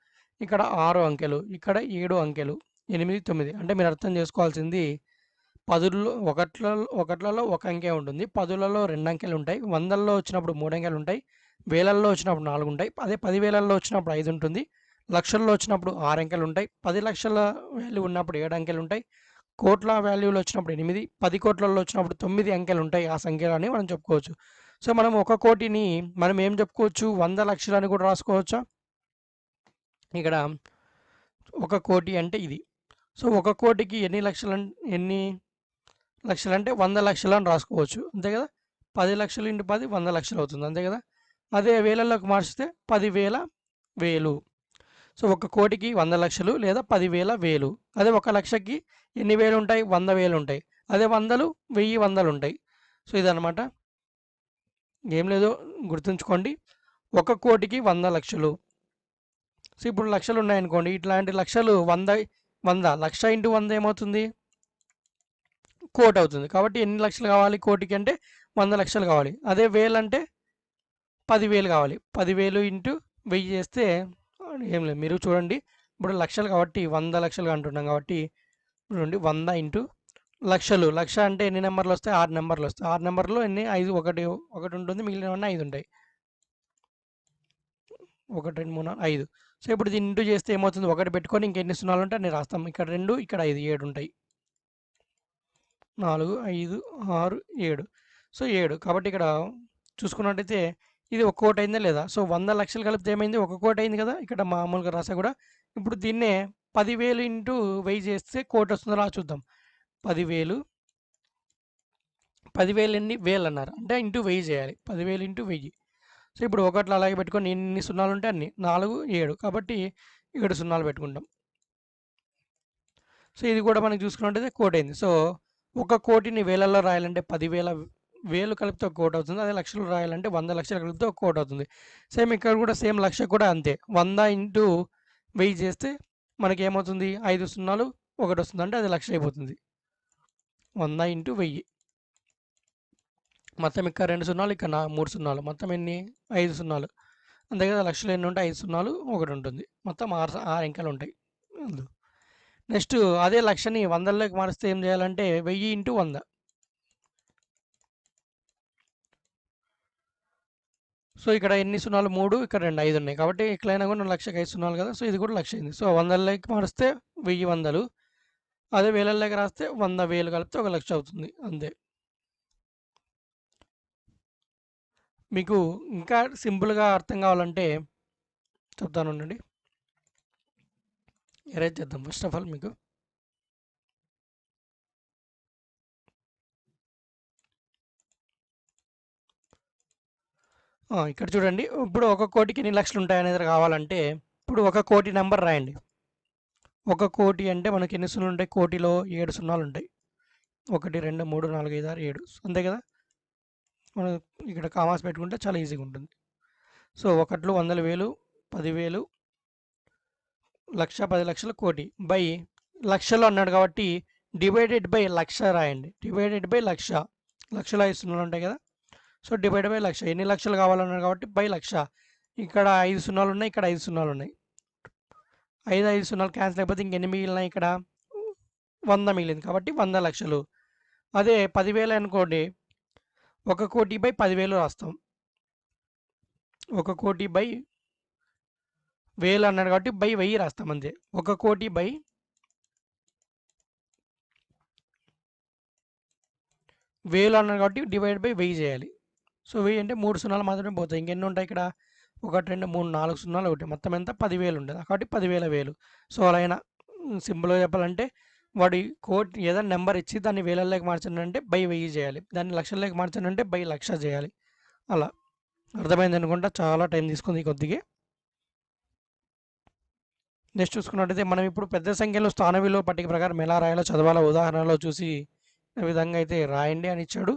ఇక్కడ 6 అంకెలు, ఇక్కడ 7 అంకెలు, 8, 9. అంటే మీరు అర్థం చేసుకోవాల్సింది పదుల్లో ఒకట్లలో ఒక అంకె ఉంటుంది, పదులలో 2 అంకెలు ఉంటాయి, వందల్లో వచ్చినప్పుడు 3 అంకెలు ఉంటాయి, వేలల్లో వచ్చినప్పుడు 4 ఉంటాయి, అదే 10,000ల్లో వచ్చినప్పుడు 5 ఉంటుంది, లక్షల్లో వచ్చినప్పుడు 6 అంకెలు ఉంటాయి, 10 లక్షల వాల్యూ ఉన్నప్పుడు 7 అంకెలు ఉంటాయి, కోట్ల వాల్యూలో వచ్చినప్పుడు 8, 10 కోట్లలో వచ్చినప్పుడు 9 అంకెలు ఉంటాయి. ఆ సంఖ్యలని మనం చెప్పుకోవచ్చు. సో మనం 1 కోటిని మనం ఏం చెప్పుకోవచ్చు, 100 లక్షలని కూడా రాసుకోవచ్చా. ఇక్కడ 1 కోటి అంటే ఇది. సో 1 కోటికి ఎన్ని లక్షలంటే 100 లక్షలు అని రాసుకోవచ్చు, అంతే కదా. 10 లక్షలు ఇంటూ 10 100 లక్షలు అవుతుంది, అంతే కదా. అదే వేలల్లోకి మార్చితే 10,000 వేలు. సో 1 కోటికి 100 లక్షలు లేదా 10,000 వేలు. అదే 1 లక్షకి ఎన్ని వేలు ఉంటాయి, 100,000 ఉంటాయి. అదే 100లు 1000 వందలు ఉంటాయి. సో ఇదనమాట. ఏం లేదు, గుర్తుంచుకోండి. 1 కోటికి 100 లక్షలు. సో ఇప్పుడు లక్షలు ఉన్నాయనుకోండి, ఇట్లాంటి లక్షలు 100 లక్ష ఇంటూ 100 ఏమవుతుంది, కోటి అవుతుంది. కాబట్టి ఎన్ని లక్షలు కావాలి కోటికి అంటే 100 లక్షలు కావాలి. అదే వేలు అంటే 10,000 కావాలి. 10,000 ఇంటూ 1000 చేస్తే ఏం లేదు, మీరు చూడండి. ఇప్పుడు లక్షలు కాబట్టి 100 లక్షలు అంటున్నాం కాబట్టి చూడండి, 100 ఇంటూ లక్షలు. లక్ష అంటే ఎన్ని నెంబర్లు వస్తాయి, 6 నెంబర్లు వస్తాయి. 6 నెంబర్లో ఎన్ని, 5 ఒకటి ఉంటుంది, మిగిలినవన్నీ 5 ఉంటాయి. 1, 2, 3, 4, 5. సో ఇప్పుడు దీన్ని ఇంటూ చేస్తే ఏమవుతుంది, 1 పెట్టుకొని ఇంకెన్ని సున్నాలు ఉంటే అన్ని రాస్తాం. ఇక్కడ 2, ఇక్కడ 5, 7 ఉంటాయి. 4, 5, 6, 7. సో 7. కాబట్టి ఇక్కడ చూసుకున్నట్టయితే ఇది 1 కోటి అయిందా లేదా. సో 100 లక్షలు కలిపితే ఏమైంది, 1 కోటి అయింది కదా. ఇక్కడ మామూలుగా రాసా కూడా. ఇప్పుడు దీన్నే 10,000 ఇంటూ 1000 చేస్తే కోటి వస్తుందో రా చూద్దాం. 10,000 ఎన్ని వేలు అన్నారు అంటే ఇంటూ 1000 చేయాలి. 10,000 ఇంటూ 1000. సో ఇప్పుడు ఒకట్లు అలాగే పెట్టుకొని ఎన్ని సున్నాలు ఉంటే అన్ని, 4, 7 కాబట్టి 7 సున్నాలు పెట్టుకుంటాం. సో ఇది కూడా మనకి చూసుకున్నట్టయితే కోటి అయింది. సో 1 కోటిని వేలల్లో రాయాలంటే 10,000 వేలు కలిపితే 1 కోటి అవుతుంది. అదే లక్షలు రాయాలంటే 100 లక్షలు కలిపితే 1 కోటి అవుతుంది. సేమ్ ఇక్కడ కూడా సేమ్ లక్ష కూడా అంతే. 100 ఇంటూ 1000 చేస్తే మనకి ఏమవుతుంది, 5 సున్నాలు 1 వస్తుంది, అంటే అది లక్ష అయిపోతుంది. 100 ఇంటూ 1000 మొత్తం ఇక్కడ 2 సున్నాలు, ఇక్కడ 3 సున్నాలు, మొత్తం ఎన్ని, 5 సున్నాలు, అంతే కదా. లక్షలు ఎన్ని ఉంటాయి, 5 సున్నాలు 1 ఉంటుంది, మొత్తం 6 అంకెలు ఉంటాయి. నెక్స్ట్ అదే లక్షని వందల్లోకి మారిస్తే ఏం చేయాలంటే 1000 ఇంటూ 100. సో ఇక్కడ ఎన్ని సున్నాలు, 3, ఇక్కడ 2, 5 ఉన్నాయి కాబట్టి ఎట్లయినా కూడా లక్షకి 5 సున్నాలు కదా. సో ఇది కూడా లక్ష అయింది. సో వందల్లోకి మారిస్తే 1000 వందలు, అదే వేలల్లోకి రాస్తే 100 వేలు కలిపితే 1 లక్ష అవుతుంది, అంతే. మీకు ఇంకా సింపుల్గా అర్థం కావాలంటే చెప్తాను ఉండండి. ఎరేజ్ చేద్దాం ఫస్ట్ ఆఫ్ ఆల్ మీకు. ఇక్కడ చూడండి, ఇప్పుడు 1 కోటికి ఎన్ని లక్షలు ఉంటాయనేది కావాలంటే ఇప్పుడు 1 కోటి నెంబర్ రాయండి. 1 కోటి అంటే మనకి ఎన్ని సున్నాలు ఉంటాయి, కోటిలో 7 సున్నాలు ఉంటాయి. 1, 2, 3, 4, 5, 6, 7, అంతే కదా. మనం ఇక్కడ కామాస్ పెట్టుకుంటే చాలా ఈజీగా ఉంటుంది. సో 1లు 100, 1000, 10,000, లక్ష, 10 లక్షలు, కోటి బై లక్షలు అన్నాడు కాబట్టి డివైడెడ్ బై లక్ష రాయండి. డివైడెడ్ బై లక్ష, లక్షలో 5 సున్నాలు ఉంటాయి కదా. సో డివైడ్ బై లక్ష, ఎన్ని లక్షలు కావాలన్నారు కాబట్టి బై లక్ష. ఇక్కడ 5 సున్నాలు ఉన్నాయి, ఇక్కడ 5 సున్నాలు ఉన్నాయి. 5 సున్నాలు క్యాన్సిల్ అయిపోతే ఇంకెన్ని మిగిలినాయి, ఇక్కడ 100 మిగిలింది కాబట్టి 100 లక్షలు. అదే 10,000 అనుకోండి, 1,00,00,000/10,000 రాస్తాం. 1,00,00,000/1000 అన్నాడు కాబట్టి 1000 రాస్తాం అంతే. 1,00,00,000/1000 అన్నాడు కాబట్టి డివైడ్ బై 1000 చేయాలి. సో 1000 అంటే 3 సున్నాలు మాత్రమే పోతాయి. ఇంకెన్ని ఉంటాయి ఇక్కడ? 1, 2, 3, 4 సున్నాలు ఒకటి. మొత్తం ఎంత? 10,000 ఉంటుంది. కాబట్టి 10,000. సో అలా అయినా సింపుల్గా చెప్పాలంటే వాడి కోడ్ ఏదైనా నెంబర్ ఇచ్చి దాన్ని వేలల్లోకి మార్చానంటే 1000 చేయాలి. దాన్ని లక్షల్లోకి మార్చానంటే 1,00,000 చేయాలి. అలా అర్థమైంది అనుకుంటా. చాలా టైం తీసుకుంది కొద్దిగా. నెక్స్ట్ చూసుకున్నట్టయితే మనం ఇప్పుడు పెద్ద సంఖ్యలో స్థాన విలువ పట్టిక ప్రకారం ఎలా రాయాలో చదవాలో ఉదాహరణలో చూసి ఈ విధంగా అయితే రాయండి అని ఇచ్చాడు.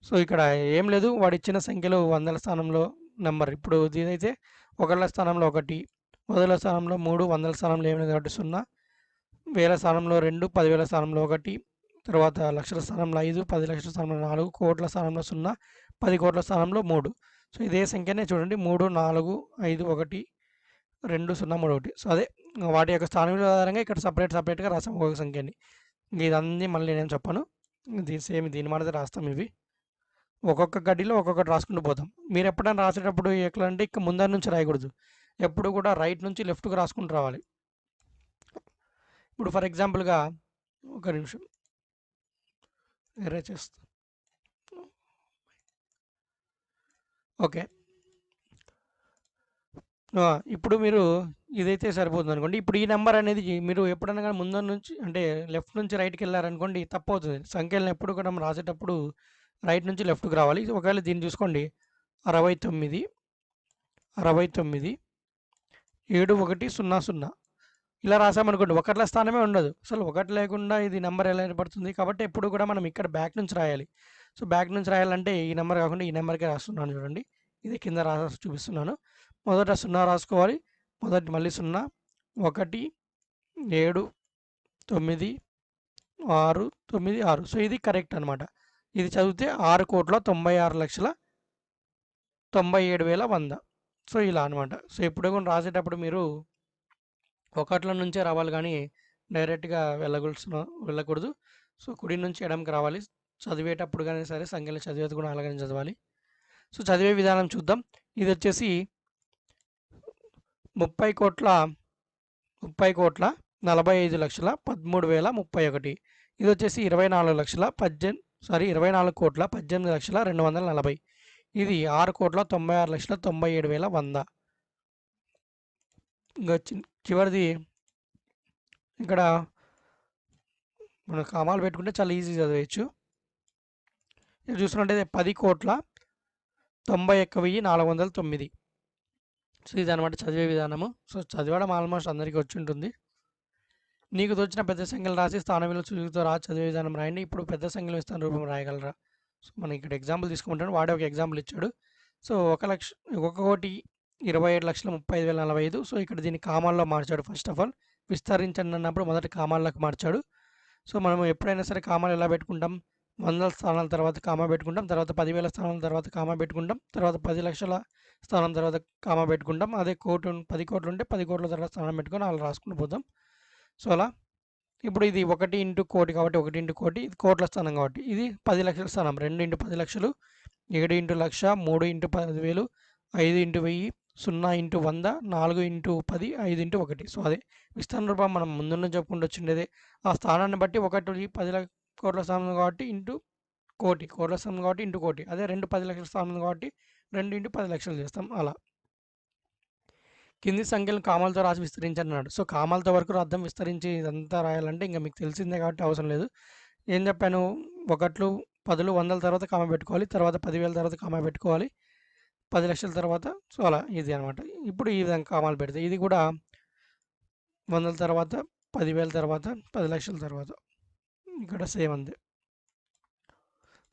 సో ఇక్కడ ఏం లేదు, వాడు ఇచ్చిన సంఖ్యలో వందల స్థానంలో నెంబర్. ఇప్పుడు ఇదైతే ఒకళ్ళ స్థానంలో 1, పదుల స్థానంలో 3, వందల స్థానంలో ఏమి లేదు కాబట్టి 0, వేల స్థానంలో 2, 10,000 స్థానంలో 1, తర్వాత లక్షల స్థానంలో 5, 10 లక్షల స్థానంలో 4, కోట్ల స్థానంలో 0, 10 కోట్ల స్థానంలో 3. సో ఇదే సంఖ్యనే చూడండి 3, 4, 5, 1, 2, 0, 3, 1. సో అదే వాటి యొక్క స్థానం విలువ ఆధారంగా ఇక్కడ సపరేట్గా రాసాం ఒక్కొక్క సంఖ్యని. ఇదన్నీ మళ్ళీ నేను చెప్పను, సేమ్ దీని మాదిరి రాస్తాం. ఇవి ఒక్కొక్క గడిలో ఒక్కొక్కటి రాసుకుంటూ పోతాం. మీరు ఎప్పుడైనా రాసేటప్పుడు ఎట్లా అంటే ఇక ముందర నుంచి రాయకూడదు, ఎప్పుడు కూడా రైట్ నుంచి లెఫ్ట్కి రాసుకుంటూ రావాలి. ఇప్పుడు ఫర్ ఎగ్జాంపుల్గా ఒక నిమిషం ఎరేజ్ చేస్తా. ఓకే, ఇప్పుడు మీరు ఇదైతే సరిపోతుంది అనుకోండి. ఇప్పుడు ఈ నెంబర్ అనేది మీరు ఎప్పుడైనా కానీ ముందర నుంచి అంటే లెఫ్ట్ నుంచి రైట్కి వెళ్ళారనుకోండి తప్పు అవుతుంది. సంఖ్యలను ఎప్పుడు కూడా మనం రాసేటప్పుడు రైట్ నుంచి లెఫ్ట్కి రావాలి. ఒకవేళ దీన్ని చూసుకోండి 69, 69, 7100 ఇలా రాసామనుకోండి, ఒకట్ల స్థానమే ఉండదు అసలు. ఒకటి లేకుండా ఇది నెంబర్ ఎలా ఏర్పడుతుంది? కాబట్టి ఎప్పుడు కూడా మనం ఇక్కడ బ్యాక్ నుంచి రాయాలి. సో బ్యాక్ నుంచి రాయాలంటే ఈ నెంబర్ కాకుండా ఈ నెంబర్కే రాస్తున్నాను చూడండి. ఇది కింద రాసి చూపిస్తున్నాను. మొదట 0 రాసుకోవాలి, మొదటి మళ్ళీ 0, 1, 7, 9, 6, 9, 6. సో ఇది కరెక్ట్ అనమాట. ఇది చదివితే 6,96,97,100. సో ఇలా అనమాట. సో ఎప్పుడు కూడా రాసేటప్పుడు మీరు ఒకట్ల నుంచే రావాలి కానీ డైరెక్ట్గా వెళ్ళకూడదు. సో కుడి నుంచి ఎడమకి రావాలి. చదివేటప్పుడు కానీ సరే సంఖ్యలు చదివేది కూడా అలాగనే చదవాలి. సో చదివే విధానం చూద్దాం. ఇది వచ్చేసి 30,45,13,031. ఇది వచ్చేసి 24,18,240. ఇది 6,96,97,100. ఇంకా చివరిది ఇక్కడ మనం కామాలు పెట్టుకుంటే చాలా ఈజీ చదివేయచ్చు. ఇది చూసుకున్నట్టయితే 10,91,409. సో ఇది అనమాట చదివే విధానము. సో చదవడం ఆల్మోస్ట్ అందరికీ వచ్చి ఉంటుంది. నీకు తోచిన పెద్ద సంఖ్యలు రాసి స్థాన విలువ సూచికతో చదివే విధానం రాయండి. ఇప్పుడు పెద్ద సంఖ్యలు స్థాన రూపం రాయగలరా? సో మనం ఇక్కడ ఎగ్జాంపుల్ తీసుకుంటాను. వాడే ఒక ఎగ్జాంపుల్ ఇచ్చాడు. సో 1,27,35,045. సో ఇక్కడ దీన్ని కామాల్లో మార్చాడు. ఫస్ట్ ఆఫ్ ఆల్ విస్తరించండి అన్నప్పుడు మొదటి కామాల్లోకి మార్చాడు. సో మనం ఎప్పుడైనా సరే కామాలు ఎలా పెట్టుకుంటాం? వందల స్థానాల తర్వాత కామా పెట్టుకుంటాం, తర్వాత 10,000 స్థానాల తర్వాత కామా పెట్టుకుంటాం, తర్వాత 10 లక్షల స్థానం తర్వాత కామా పెట్టుకుంటాం. అదే 10 కోట్లు ఉంటే 10 కోట్ల తర్వాత స్థానం పెట్టుకొని అలా రాసుకుంటూ పోతాం. సో అలా ఇప్పుడు ఇది 1 ఇంటూ కోటి కాబట్టి 1 ఇంటూ కోటి, ఇది కోట్ల స్థానం కాబట్టి ఇది 10 లక్షల స్థానం. 2 ఇంటూ 10 లక్షలు, 7 into 1,00,000, 3 into 10,000, 5 into 1000, 0 into 100, 4 into 10, 5 into 1. So అదే విస్తరణ రూపం మనం ముందు నుంచి చెప్పుకుంటూ వచ్చిండేదే. ఆ స్థానాన్ని బట్టి 1 10 కోట్ల స్థానం కాబట్టి ఇంటూ కోటి, కోట్ల స్థానం కాబట్టి ఇంటూ కోటి. అదే 2 10 లక్షల స్థానం కాబట్టి 2 ఇంటూ 10 లక్షలు చేస్తాం. అలా కింది సంఖ్యలను కామాలతో రాసి విస్తరించన్నాడు. సో కామాలతో వరకు అర్థం విస్తరించి ఇదంతా రాయాలంటే ఇంకా మీకు తెలిసిందే కాబట్టి అవసరం లేదు. ఏం చెప్పాను? 1, 10, 100 తర్వాత కామ పెట్టుకోవాలి, తర్వాత 10,000 తర్వాత కామ పెట్టుకోవాలి, 10 లక్షల తర్వాత. సో అలా ఇది అనమాట. ఇప్పుడు ఈ విధంగా కామాలు పెడితే ఇది కూడా 100 తర్వాత, 10,000 తర్వాత, 10 లక్షల తర్వాత ఇక్కడ సేమ్ అంతే.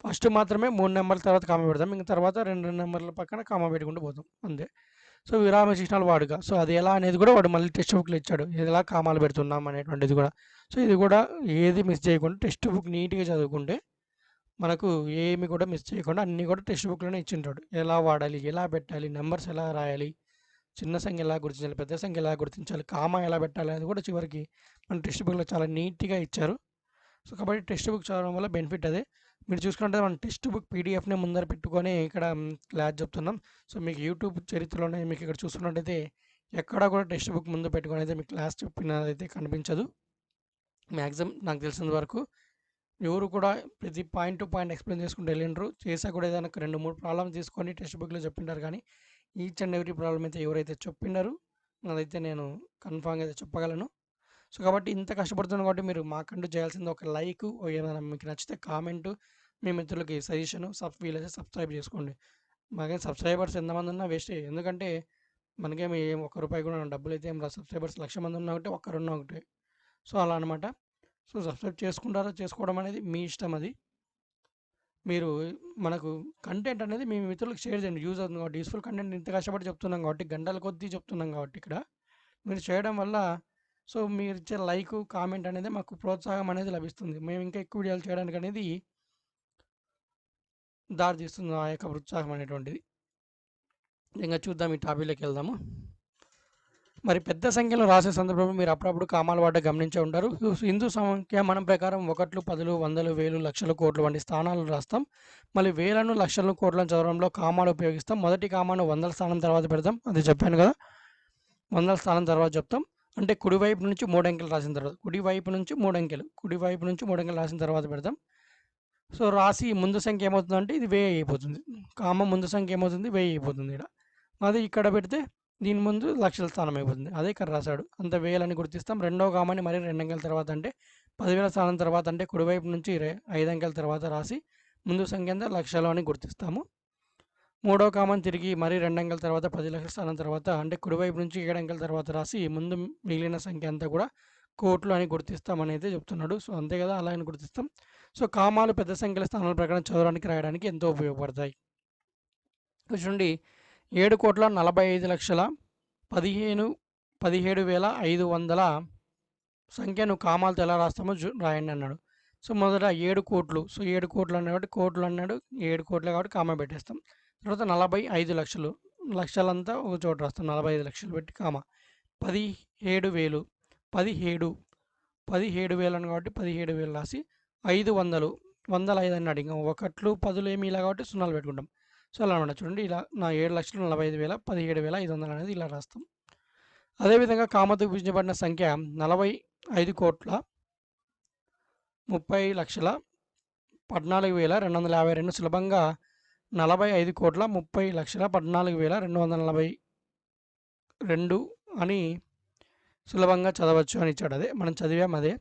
ఫస్ట్ మాత్రమే 3 నెంబర్ల తర్వాత కామ పెడతాం, ఇంకా తర్వాత 2 నెంబర్ల పక్కన కామ పెట్టుకుంటూ పోతాం అంతే. సో విరామ చిహ్నాలు వాడుక. సో అది ఎలా అనేది కూడా వాడు మళ్ళీ టెక్స్ట్ బుక్లో ఇచ్చాడు, ఎలా కామాలు పెడుతున్నాం అనేటువంటిది కూడా. సో ఇది కూడా ఏది మిస్ చేయకుండా టెక్స్ట్ బుక్ నీట్గా చదువుకుంటే మనకు ఏమి కూడా మిస్ చేయకుండా అన్నీ కూడా టెక్స్ట్ బుక్లోనే ఇచ్చింటాడు. ఎలా వాడాలి, ఎలా పెట్టాలి, నెంబర్స్ ఎలా రాయాలి, చిన్న సంఖ్య ఎలా గుర్తించాలి, పెద్ద సంఖ్య ఎలా గుర్తించాలి, కామా ఎలా పెట్టాలి అనేది కూడా చివరికి మన టెక్స్ట్ బుక్లో చాలా నీట్గా ఇచ్చారు. సో కాబట్టి టెక్స్ట్ బుక్ చదవడం వల్ల బెనిఫిట్ అదే. మీరు చూసుకుంటే మనం టెక్స్ట్ బుక్ పీడిఎఫ్ని ముందర పెట్టుకొని ఇక్కడ క్లాస్ చెప్తున్నాం. సో మీకు యూట్యూబ్ చరిత్రలోనే మీకు ఇక్కడ చూసుకున్నట్టయితే ఎక్కడా కూడా టెక్స్ట్ బుక్ ముందు పెట్టుకొని అయితే మీకు క్లాస్ చెప్పినదైతే కనిపించదు. మ్యాక్సిమం నాకు తెలిసినంత వరకు ఎవరు కూడా ప్రతి పాయింట్ టు పాయింట్ ఎక్స్ప్లెయిన్ చేసుకుంటూ వెళ్ళిండ్రు. చేసా కూడా ఏదైనా 2-3 ప్రాబ్లమ్స్ తీసుకొని టెక్స్ట్ బుక్లో చెప్పింటారు, కానీ ఈచ్ అండ్ ఎవ్రీ ప్రాబ్లం అయితే ఎవరైతే చెప్పినారు అదైతే నేను కన్ఫామ్గా అయితే చెప్పగలను. సో కాబట్టి ఇంత కష్టపడుతున్నాను కాబట్టి మీరు మాకంటూ చేయాల్సింది ఒక లైక్, ఏమైనా మీకు నచ్చితే కామెంటు, మీ మిత్రులకి సజెషను, వీలైతే సబ్స్క్రైబ్ చేసుకోండి. మాకేం సబ్స్క్రైబర్స్ ఎంతమంది ఉన్నా వేస్టే, ఎందుకంటే మనకేమి ఏం ₹1 కూడా డబ్బులు అయితే ఏం రాదు. సబ్స్క్రైబర్స్ 1,00,000 మంది ఉన్నా ఒకటే, ఒక్కరున్నా ఒకటే. సో అలా అనమాట. సో సబ్స్క్రైబ్ చేసుకుంటారా చేసుకోవడం అనేది మీ ఇష్టం. అది మీరు మనకు కంటెంట్ అనేది మీ మిత్రులకు షేర్ చేయండి. యూజ్ అవుతుంది కాబట్టి, యూస్ఫుల్ కంటెంట్ ఇంత కష్టపడి చెప్తున్నాం కాబట్టి, గంటల కొద్దీ చెప్తున్నాం కాబట్టి ఇక్కడ మీరు చేయడం వల్ల సో మీరు ఇచ్చే లైక్, కామెంట్ అనేది మాకు ప్రోత్సాహం అనేది లభిస్తుంది. మేము ఇంకా ఎక్కువ వీడియోలు చేయడానికి అనేది దారి తీస్తుంది ఆ యొక్క ఉత్సాహం అనేటువంటిది. ఇంకా చూద్దాం, ఈ టాపిక్లోకి వెళ్దాము. మరి పెద్ద సంఖ్యలో రాసే సందర్భంలో మీరు అప్పుడప్పుడు కామాల వాట గమనించే ఉంటారు. హిందూ సంఖ్యామానం ప్రకారం 1, 10, 100, 1000, లక్షలు, కోట్లు వంటి స్థానాలను రాస్తాం. మళ్ళీ వేలను, లక్షలను, కోట్లను చదవడంలో కామాలు ఉపయోగిస్తాం. మొదటి కామాను 100ల స్థానం తర్వాత పెడతాం, అది చెప్పాను కదా. 100ల స్థానం తర్వాత చెప్తాం. అంటే కుడివైపు నుంచి 3 అంకెలు రాసిన తర్వాత, కుడివైపు నుంచి 3 అంకెలు రాసిన తర్వాత పెడతాం. సో రాసి ముందు సంఖ్య ఏమవుతుందంటే ఇది 1000 అయిపోతుంది. కామ ముందు సంఖ్య ఏమవుతుంది 1000 అయిపోతుంది. ఇక్కడ అది ఇక్కడ పెడితే దీని ముందు లక్షల స్థానం అయిపోతుంది. అదే ఇక్కడ రాశాడు, అంత 1000 అని గుర్తిస్తాం. రెండవ కామాని మరి 2 అంకెల తర్వాత అంటే 10,000 స్థానం తర్వాత, అంటే కుడివైపు నుంచి 5 అంకెల తర్వాత రాసి ముందు సంఖ్య అంతా లక్షలు అని గుర్తిస్తాము. మూడవ కామాన్ని తిరిగి మరి 2 అంకెల తర్వాత 10 లక్షల స్థానం తర్వాత, అంటే కుడివైపు నుంచి 7 అంకెల తర్వాత రాసి ముందు మిగిలిన సంఖ్య అంతా కూడా కోట్లు అని గుర్తిస్తామని అయితే చెప్తున్నాడు. సో అంతే కదా, అలా అని గుర్తిస్తాం. సో కామాలు పెద్ద సంఖ్యల స్థానాల ప్రకారం చదవడానికి, రాయడానికి ఎంతో ఉపయోగపడతాయి. చూడండి, 7,40,15,17,500 సంఖ్యను కామాలతో ఎలా రాస్తామో రాయండి అన్నాడు. సో మొదట 7 కోట్లు. సో 7 కోట్లు అన్నాడు, కోట్లు అన్నాడు, 7 కోట్లే కాబట్టి కామా పెట్టేస్తాం. తర్వాత 45 లక్షలు, లక్షలంతా ఒక చోట రాస్తాం, 45 లక్షలు పెట్టి కామా. 17,000, 17,000 అని కాబట్టి 17,000 రాసి 500, 105 అన్నాడు. ఇంకా 1లు 10లు ఏమి ఇలా కాబట్టి 0 పెట్టుకుంటాం. సో అలా అనమాట. చూడండి, ఇలా నా 7,45,000, 17,500 అనేది ఇలా రాస్తాం. అదేవిధంగా కామతో విభజించబడిన సంఖ్య 45,30,30,14,252 సులభంగా 45,30,14,242 అని సులభంగా చదవచ్చు అని ఇచ్చాడు. అదే మనం చదివాం. అదే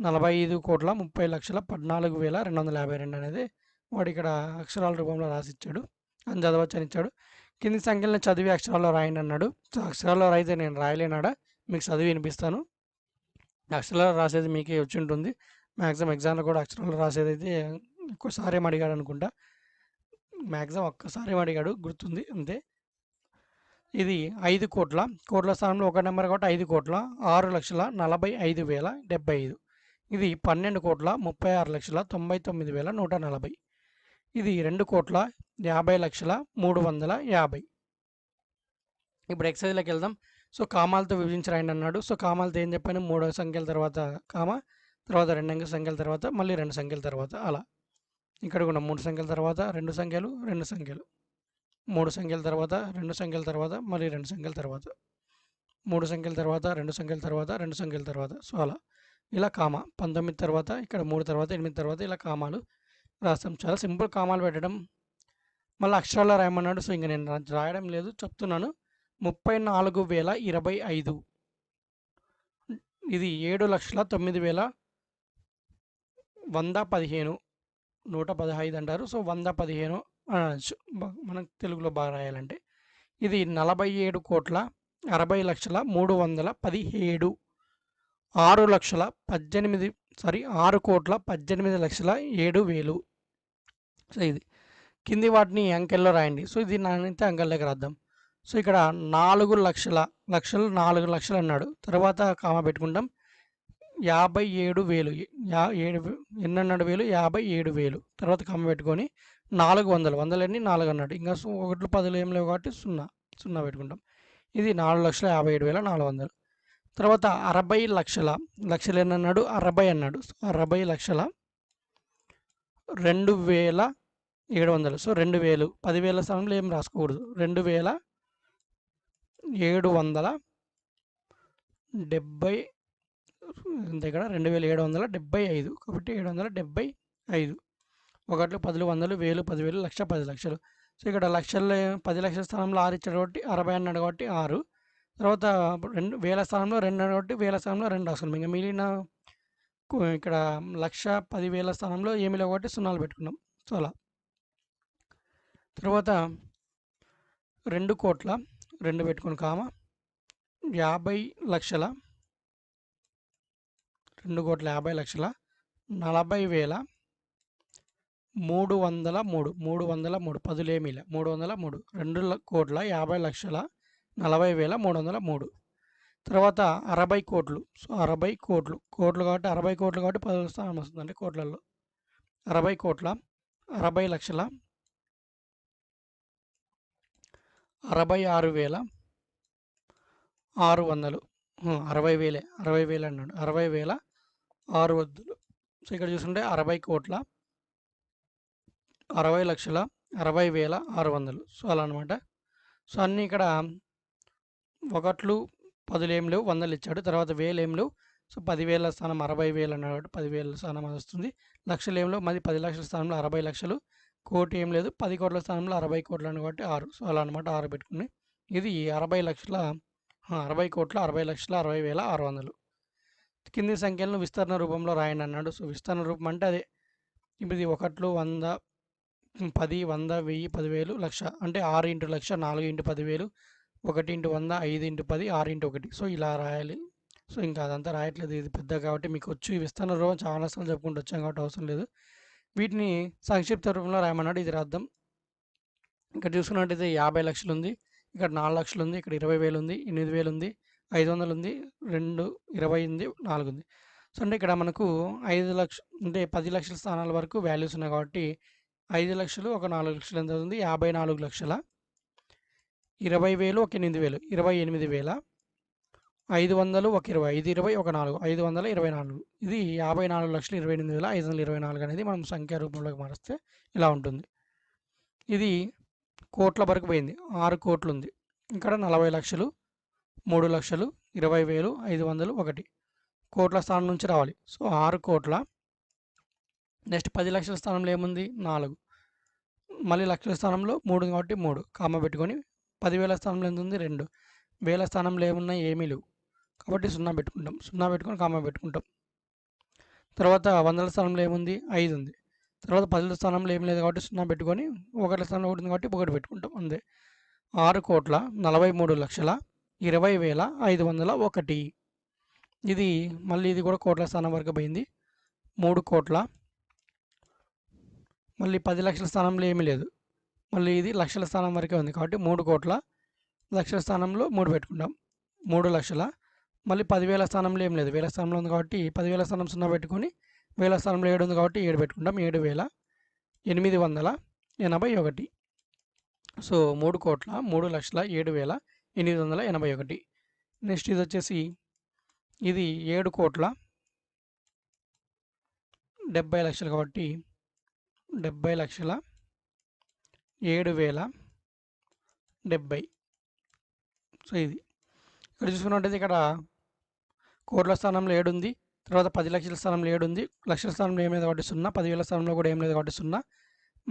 45,30,14,252 అనేది వాడు ఇక్కడ అక్షరాల రూపంలో రాసిచ్చాడు, అని చదవచ్చు అని ఇచ్చాడు. కింది సంఖ్యలను చదివి అక్షరాల్లో రాయండి అన్నాడు. సో అక్షరాల్లో రాయితే నేను రాయలేనాడా, మీకు చదివి వినిపిస్తాను. అక్షరాల్లో రాసేది మీకే వచ్చి ఉంటుంది. మ్యాక్సిమం ఎగ్జామ్లో కూడా అక్షరాల్లో రాసేది అయితే ఒక్కసారి ఏం అడిగాడు అనుకుంటా, మ్యాక్సిమం ఒక్కసారి ఏం అడిగాడు గుర్తుంది అంతే. ఇది 5 కోట్ల, కోట్ల స్థానంలో ఒక నెంబర్ కాబట్టి 5 కోట్ల 6,45,075. ఇది 12 కోట్ల 36,99,140. ఇది 2 కోట్ల 50,350. ఇప్పుడు ఎక్సైజ్లోకి వెళ్దాం. సో కామాలతో విభజించరాయండి అన్నాడు. సో కామాలతో ఏం చెప్పాను, 3 సంఖ్యల తర్వాత కామ, తర్వాత 2 సంఖ్యల తర్వాత, మళ్ళీ 2 సంఖ్యల తర్వాత, అలా ఇక్కడ కూడా 3 సంఖ్యల తర్వాత 2 సంఖ్యలు, 2 సంఖ్యలు, 3 సంఖ్యల తర్వాత 2 సంఖ్యల తర్వాత, మళ్ళీ 2 సంఖ్యల తర్వాత, 3 సంఖ్యల తర్వాత 2 సంఖ్యల తర్వాత, 2 సంఖ్యల తర్వాత. సో అలా ఇలా కామ 19 తర్వాత, ఇక్కడ 3 తర్వాత, 8 తర్వాత, ఇలా కామాలు రాస్తాం. చాలా సింపుల్ కామాలు పెట్టడం. మళ్ళీ అక్షరాల్లో రాయమన్నాడు. సో ఇంక నేను రాయడం లేదు, చెప్తున్నాను. 34,025. ఇది 7,09,115, 115 అంటారు. సో 115 మనం తెలుగులో బాగా రాయాలంటే. ఇది 47,60,317. 6,18,7,000. సో ఇది కింది వాటిని అంకెల్లో రాయండి. సో ఇది నానైతే అంకెల్లోకి రాద్దాం. సో ఇక్కడ 4 లక్షలు 4 లక్షలు అన్నాడు. తర్వాత కామా పెట్టుకుంటాం. 57,000 ఎన్ని అన్నాడు, 57,000. తర్వాత కామా పెట్టుకొని 400, 100 ఎన్ని 4 అన్నాడు. ఇంకా 1లు 10లు ఏం లేవు కాబట్టి 0 పెట్టుకుంటాం. ఇది 4,57,400. తర్వాత 60 లక్షలు ఎన్ని అన్నాడు, 60 అన్నాడు. 60 లక్షల 2700. సో 2000 10,000 స్థానంలో ఏం రాసుకోకూడదు. 2770 ఇంత ఇక్కడ 2775 కాబట్టి 775 ఒకట్లు 10 వందలు 1000 10,000 లక్ష 10 లక్షలు. సో ఇక్కడ లక్షల్లో 10 లక్షల స్థానంలో 6 ఇచ్చాడు కాబట్టి 60 అన్నాడు కాబట్టి 6. తర్వాత 2,000 స్థానంలో 2 అన్నాడు కాబట్టి 1000 స్థానంలో 2 రాసుకున్నాం. ఇంకా మిగిలిన ఇక్కడ 1,10,000 స్థానంలో ఏమీ లేవు కాబట్టి సున్నాలు పెట్టుకున్నాం. సో అలా తర్వాత 2 కోట్ల 2 పెట్టుకుని 50 లక్షల 2,50,00,000 40,303 303 పదులేమీల 303 2,50,50,40,303 తర్వాత 60 కోట్లు. సో 60 కోట్లు కాబట్టి 60 కోట్లు కాబట్టి 10 స్థానం వస్తుందండి కోట్లలో. 60 కోట్ల 60 లక్షల 66,600 60,000 60,000 అన్నాడు 60,600. సో ఇక్కడ చూసుకుంటే 60 కోట్ల 60 లక్షల 60,600. సో అలా అనమాట. సో అన్నీ ఇక్కడ ఒకట్లు 10 ఏం లేవు 100 ఇచ్చాడు. తర్వాత 1000 ఏం లేవు. సో 10,000 స్థానం 60,000 అన్నాడు కాబట్టి 10,000 స్థానం అది వస్తుంది. లక్షలు ఏం లేవు. 10 లక్షల స్థానంలో 60 లక్షలు. కోటి ఏం లేదు. 10 కోట్ల స్థానంలో 60 కోట్లు అని కాబట్టి 6. సో అలా అనమాట 6 పెట్టుకుని ఇది 60 లక్షల 60 కోట్ల 60 లక్షల 60,600. కింది సంఖ్యలను విస్తరణ రూపంలో రాయండి అన్నాడు. సో విస్తరణ రూపం అంటే అదే ఇది ఒకట్లు 100 10 100 1000 10,000 లక్ష అంటే 6 ఇంటూ లక్ష 4 into 10,000 1 into 100 5 into 10 6 into 1. So ఇలా రాయాలి. సో ఇంకా అదంతా రాయట్లేదు ఇది పెద్ద కాబట్టి మీకు వచ్చు ఈ విస్తరణ రూపం చాలా సార్లు చెప్పుకుంటూ వచ్చాం కాబట్టి అవసరం లేదు. వీటిని సంక్షిప్త రూపంలో రాయమన్నాడు. ఇది రాద్దాం. ఇక్కడ చూసుకున్నట్టయితే 50 లక్షలు ఉంది. ఇక్కడ 4 లక్షలు ఉంది. ఇక్కడ 20,000 ఉంది. 8,000 ఉంది. 500 ఉంది. 2 20 ఉంది. 4 ఉంది. సో అంటే ఇక్కడ మనకు 5 లక్షలు అంటే 10 లక్షల స్థానాల వరకు వాల్యూస్ ఉన్నాయి కాబట్టి 5 లక్షలు ఒక 4 లక్షలు ఎంత అవుతుంది 54 లక్షల 20,000 ఒక 8,000 28,000 500 ఒక 20 5 20 ఒక 4 524 ఇది 54,28,524 అనేది మనం సంఖ్యా రూపంలోకి మారిస్తే ఇలా ఉంటుంది. ఇది కోట్ల వరకు పోయింది. 6 కోట్లు ఉంది. ఇక్కడ 40 లక్షలు 3 లక్షలు 20,000 500 1 కోట్ల స్థానం నుంచి రావాలి. సో 6 కోట్ల నెక్స్ట్ 10 లక్షల స్థానంలో ఏముంది 4 మళ్ళీ లక్షల స్థానంలో 3 కాబట్టి 3 కామ పెట్టుకొని 10,000 స్థానంలో ఎంత ఉంది 2 వేల స్థానంలో ఏమున్నాయి ఏమీ లేవు కాబట్టి 0 పెట్టుకుంటాం. 0 పెట్టుకొని కామ పెట్టుకుంటాం. తర్వాత 100ల స్థానంలో ఏముంది 5 ఉంది. తర్వాత 10ల స్థానంలో ఏం లేదు కాబట్టి 0 పెట్టుకొని 1ల స్థానంలో 1 ఉంది కాబట్టి 1 పెట్టుకుంటాం అంతే. 6 కోట్ల 43 లక్షల 20,501 ఇది మళ్ళీ ఇది కూడా కోట్ల స్థానం వరకు పోయింది. 3 కోట్ల మళ్ళీ 10 లక్షల స్థానంలో ఏమీ లేదు. మళ్ళీ ఇది లక్షల స్థానం వరకే ఉంది కాబట్టి 3 కోట్ల లక్షల స్థానంలో 3 పెట్టుకుంటాం. 3 లక్షల మళ్ళీ 10,000 స్థానంలో ఏం లేదు. వేల స్థానంలో ఉంది కాబట్టి 10,000 స్థానం 0 పెట్టుకొని వేల స్థానంలో 7 ఉంది కాబట్టి 7 పెట్టుకుంటాం. 7,881. సో 3 కోట్ల 3 లక్షల 7,881. నెక్స్ట్ ఇది వచ్చేసి ఇది 7 కోట్ల 70 లక్షలు కాబట్టి 70 లక్షల 7,070. సో ఇది ఇక్కడ చూసుకున్నట్టయితే ఇక్కడ కోట్ల స్థానంలో 7 ఉంది. తర్వాత 10 లక్షల స్థానంలో 7 ఉంది. లక్షల స్థానంలో ఏం లేదు కాబట్టి 0 10,000 స్థానంలో కూడా ఏం లేదు కాబట్టి 0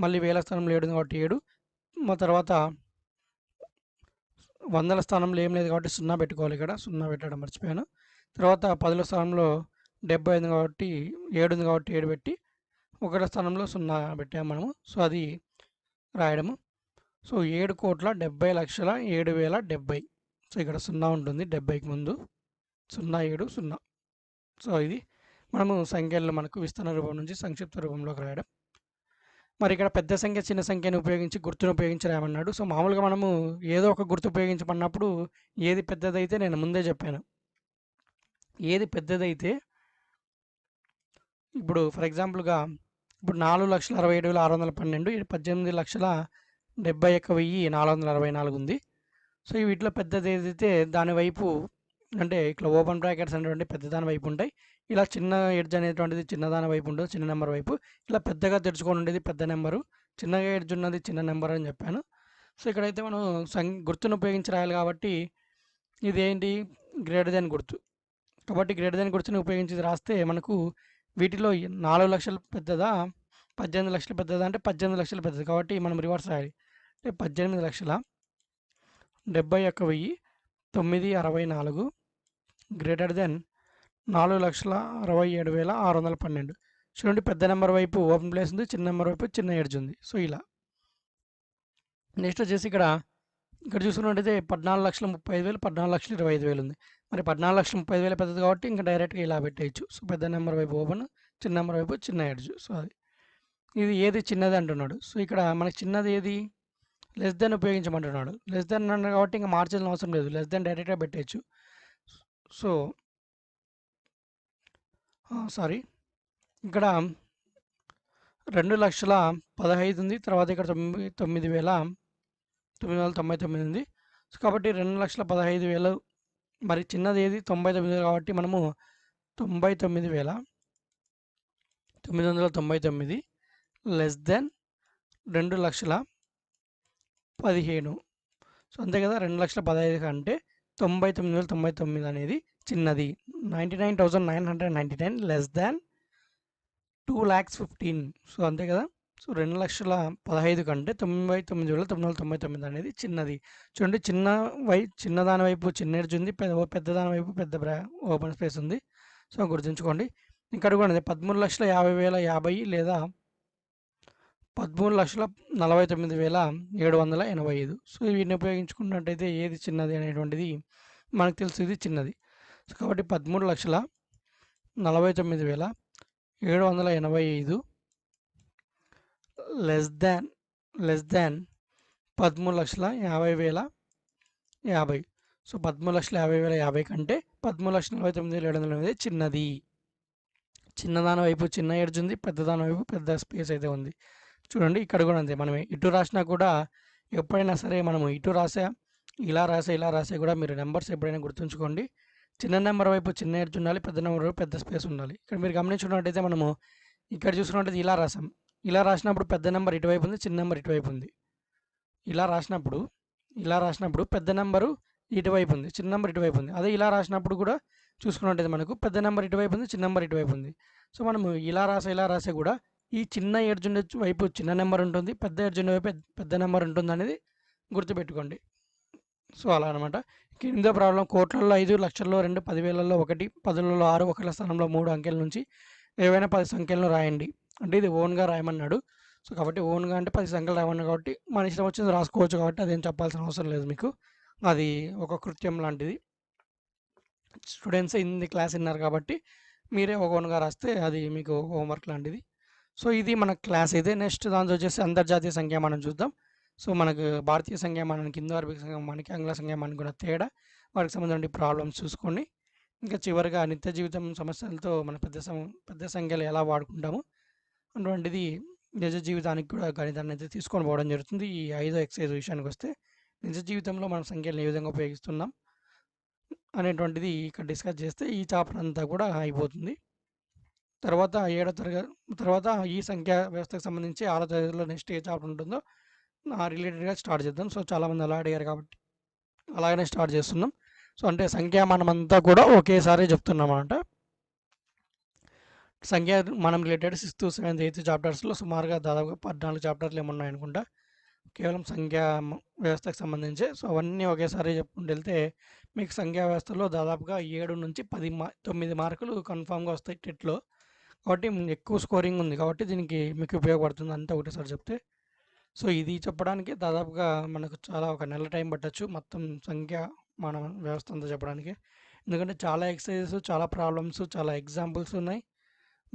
మళ్ళీ వేల స్థానంలో 7 ఉంది కాబట్టి 7 తర్వాత 100ల స్థానంలో ఏం లేదు కాబట్టి 0 పెట్టుకోవాలి. ఇక్కడ 0 పెట్టడం మర్చిపోయాను. తర్వాత 10ల స్థానంలో 70 ఉంది కాబట్టి 7 ఉంది కాబట్టి 7 పెట్టి 1ల స్థానంలో 0 పెట్టాము మనము. సో అది రాయడము. సో 7 కోట్ల 70 లక్షల 7,070. సో ఇక్కడ 0 ఉంటుంది 70కి ముందు 07 0. సో ఇది మనము సంఖ్యలను మనకు విస్తరణ రూపం నుంచి సంక్షిప్త రూపంలోకి రాయడం. మరి ఇక్కడ పెద్ద సంఖ్య చిన్న సంఖ్యను ఉపయోగించి గుర్తును ఉపయోగించి రాయమన్నాడు. సో మామూలుగా మనము ఏదో ఒక గుర్తు ఉపయోగించమన్నప్పుడు ఏది పెద్దదైతే నేను ముందే చెప్పాను. ఏది పెద్దదైతే ఇప్పుడు ఫర్ ఎగ్జాంపుల్గా ఇప్పుడు 4,67,612 ఇది 18,71,464 ఉంది. సో వీటిలో పెద్దది ఏదైతే దాని వైపు అంటే ఇట్లా ఓపెన్ బ్రాకెట్స్ అనేటువంటి పెద్దదాని వైపు ఉంటాయి. ఇలా చిన్న ఎడ్జ్ అనేటువంటిది చిన్నదాని వైపు ఉంటుంది, చిన్న నెంబర్ వైపు. ఇలా పెద్దగా తెరుచుకొని ఉండేది పెద్ద నెంబరు, చిన్నగా ఎడ్జ్ ఉన్నది చిన్న నెంబర్ అని చెప్పాను. సో ఇక్కడైతే మనం గుర్తును ఉపయోగించి రాయాలి కాబట్టి ఇదేంటి గ్రేటర్ దెన్ గుర్తు. కాబట్టి గ్రేటర్ దెన్ గుర్తుని ఉపయోగించి రాస్తే మనకు వీటిలో 4 లక్షలు పెద్దదా 18 లక్షలు పెద్దదా అంటే 18 లక్షలు పెద్దది. కాబట్టి మనం రివర్స్ రాయాలి. అంటే 18,71,964 గ్రేటర్ దెన్ 4,67,612. చూడండి పెద్ద నెంబర్ వైపు ఓపెన్ ప్లేస్ ఉంది, చిన్న నెంబర్ వైపు చిన్న ఎడ్జ్ ఉంది. సో ఇలా నెక్స్ట్ వచ్చేసి ఇక్కడ చూసుకున్నట్టయితే 14,35,000 14,25,000 ఉంది. మరి 14,35,000 పెద్దది కాబట్టి ఇంకా డైరెక్ట్గా ఇలా పెట్టేయచ్చు. సో పెద్ద నెంబర్ వైపు ఓపెన్, చిన్న నెంబర్ వైపు చిన్న ఎడ్జ్. సో అది ఇది ఏది చిన్నది అంటున్నాడు. సో ఇక్కడ మనకి చిన్నది ఏది లెస్ దెన్ ఉపయోగించమంటున్నాడు. లెస్ దెన్ అన్నాడు కాబట్టి ఇంకా మార్చాల్సిన అవసరం లేదు, లెస్ దెన్ డైరెక్ట్గా పెట్టేయచ్చు. సో సారీ ఇక్కడ 2,15,000 ఉంది, తర్వాత ఇక్కడ 9,999 ఉంది. సో కాబట్టి 2,15,000 మరి చిన్నది ఏది 99 కాబట్టి మనము 99,999 లెస్ దెన్ 2,15,000. సో అంతే కదా, 2,15,000 కంటే 99,099 అనేది చిన్నది. 99,999 లెస్ దాన్ 2,15,000. సో అంతే కదా. సో 2,15,000 కంటే 99,999 అనేది చిన్నది. చూడండి చిన్నదాని వైపు చిన్న ఎడ్జ్ ఉంది, పెద్దదాని వైపు పెద్ద ఓపెన్ స్పేస్ ఉంది. సో గుర్తుంచుకోండి. ఇక్కడ కూడా 13,50,50 లేదా 13,49,785. సో వీటిని ఉపయోగించుకున్నట్టయితే ఏది చిన్నది అనేటువంటిది మనకు తెలుసు, ఇది చిన్నది. సో కాబట్టి 13,49,785 లెస్ దాన్ 13,50,50. సో 13,50,50 కంటే 13,49,785 చిన్నది. చిన్నదాని వైపు చిన్న ఎడ్జ్ ఉంది, పెద్దదాని వైపు పెద్ద స్పేస్ అయితే ఉంది. చూడండి ఇక్కడ కూడా అంతే. మనం ఇటు రాసినా కూడా ఎప్పుడైనా సరే మనము ఇటు రాసా ఇలా రాసే కూడా మీరు నెంబర్స్ ఎప్పుడైనా గుర్తుంచుకోండి. చిన్న నెంబర్ వైపు చిన్న ఎడ్జ్ ఉండాలి, పెద్ద నెంబర్ వైపు పెద్ద స్పేస్ ఉండాలి. ఇక్కడ మీరు గమనించుకున్నట్టయితే మనము ఇక్కడ చూసుకున్నట్టయితే ఇలా రాసాం. ఇలా రాసినప్పుడు పెద్ద నెంబర్ ఇటువైపు ఉంది, చిన్న నెంబర్ ఇటువైపు ఉంది. ఇలా రాసినప్పుడు పెద్ద నెంబరు ఇటువైపు ఉంది, చిన్న నెంబర్ ఇటువైపు ఉంది. అదే ఇలా రాసినప్పుడు కూడా చూసుకున్నట్టయితే మనకు పెద్ద నెంబర్ ఇటువైపు ఉంది, చిన్న నెంబర్ ఇటువైపు ఉంది. సో మనము ఇలా రాసే కూడా ఈ చిన్న ఎడ్జ్ వైపు చిన్న నెంబర్ ఉంటుంది, పెద్ద ఎడ్జ్ వైపు పెద్ద నెంబర్ ఉంటుంది అనేది గుర్తుపెట్టుకోండి. సో అలా అనమాట. 8వ ప్రాబ్లం. కోట్లలో 5, లక్షల్లో 2, 10,000లో 1, 10,000లో 6, 1 స్థానంలో 3 అంకెల నుంచి ఏవైనా 10 సంఖ్యలను రాయండి. అంటే ఇది ఓన్గా రాయమన్నాడు. సో కాబట్టి ఓన్గా అంటే 10 సంఖ్యలు రాయమన్నాడు కాబట్టి మన ఇష్టం వచ్చింది రాసుకోవచ్చు. కాబట్టి అదేం చెప్పాల్సిన అవసరం లేదు మీకు. అది ఒక కృత్యం లాంటిది. స్టూడెంట్స్ ఇన్ని క్లాస్ విన్నారు కాబట్టి మీరే ఒక ఓన్గా రాస్తే అది మీకు హోంవర్క్ లాంటిది. సో ఇది మన క్లాస్ అయితే. నెక్స్ట్ దాంతో వచ్చేసి అంతర్జాతీయ సంఖ్యామానం చూద్దాం. సో మనకు భారతీయ సంఖ్యామానానికి, హిందూ అరబిక్ సంఖ్యామానానికి, ఆంగ్ల సంఖ్యామానానికి కూడా తేడా, వాటికి సంబంధించిన ప్రాబ్లమ్స్ చూసుకోండి. ఇంకా చివరిగా నిత్య జీవితం సమస్యలతో మన పెద్ద సంఖ్యలు ఎలా వాడుకుంటాము అటువంటిది నిజ జీవితానికి కూడా గణితాన్ని అయితే తీసుకొని పోవడం జరుగుతుంది. ఈ 5వ ఎక్సైజ్ విషయానికి వస్తే నిజ జీవితంలో మన సంఖ్యలను ఏ విధంగా ఉపయోగిస్తున్నాం అనేటువంటిది ఇక్కడ డిస్కస్ చేస్తే ఈ చాప్టర్ అంతా కూడా అయిపోతుంది. తర్వాత 7వ తరగతి తర్వాత ఈ సంఖ్యా వ్యవస్థకు సంబంధించి 6వ తరగతిలో నెక్స్ట్ ఏ చాప్టర్ ఉంటుందో రిలేటెడ్గా స్టార్ట్ చేద్దాం. సో చాలామంది అలా అడిగారు కాబట్టి అలాగనే స్టార్ట్ చేస్తున్నాం. సో అంటే సంఖ్యామానం అంతా కూడా ఒకేసారి చెప్తున్నాం అన్నమాట. సంఖ్యామానం రిలేటెడ్ 6th, 7th, 8th చాప్టర్స్లో సుమారుగా దాదాపు 14 చాప్టర్లు ఏమున్నాయి అనుకుంటా, కేవలం సంఖ్యా వ్యవస్థకు సంబంధించి. సో అవన్నీ ఒకేసారి చెప్పుకుంటూ వెళ్తే మీకు సంఖ్యా వ్యవస్థలో దాదాపుగా 7 నుంచి 9 మార్కులు కన్ఫామ్గా వస్తాయి టెట్లో. కాబట్టి ఎక్కువ స్కోరింగ్ ఉంది కాబట్టి దీనికి మీకు ఉపయోగపడుతుంది అంతా ఒకటేసారి చెప్తే. సో ఇది చెప్పడానికి దాదాపుగా మనకు ఒక నెల టైం పట్టచ్చు మొత్తం సంఖ్యామాన వ్యవస్థ అంతా చెప్పడానికి. ఎందుకంటే చాలా ఎక్సర్సైజెస్, చాలా ప్రాబ్లమ్స్, చాలా ఎగ్జాంపుల్స్ ఉన్నాయి,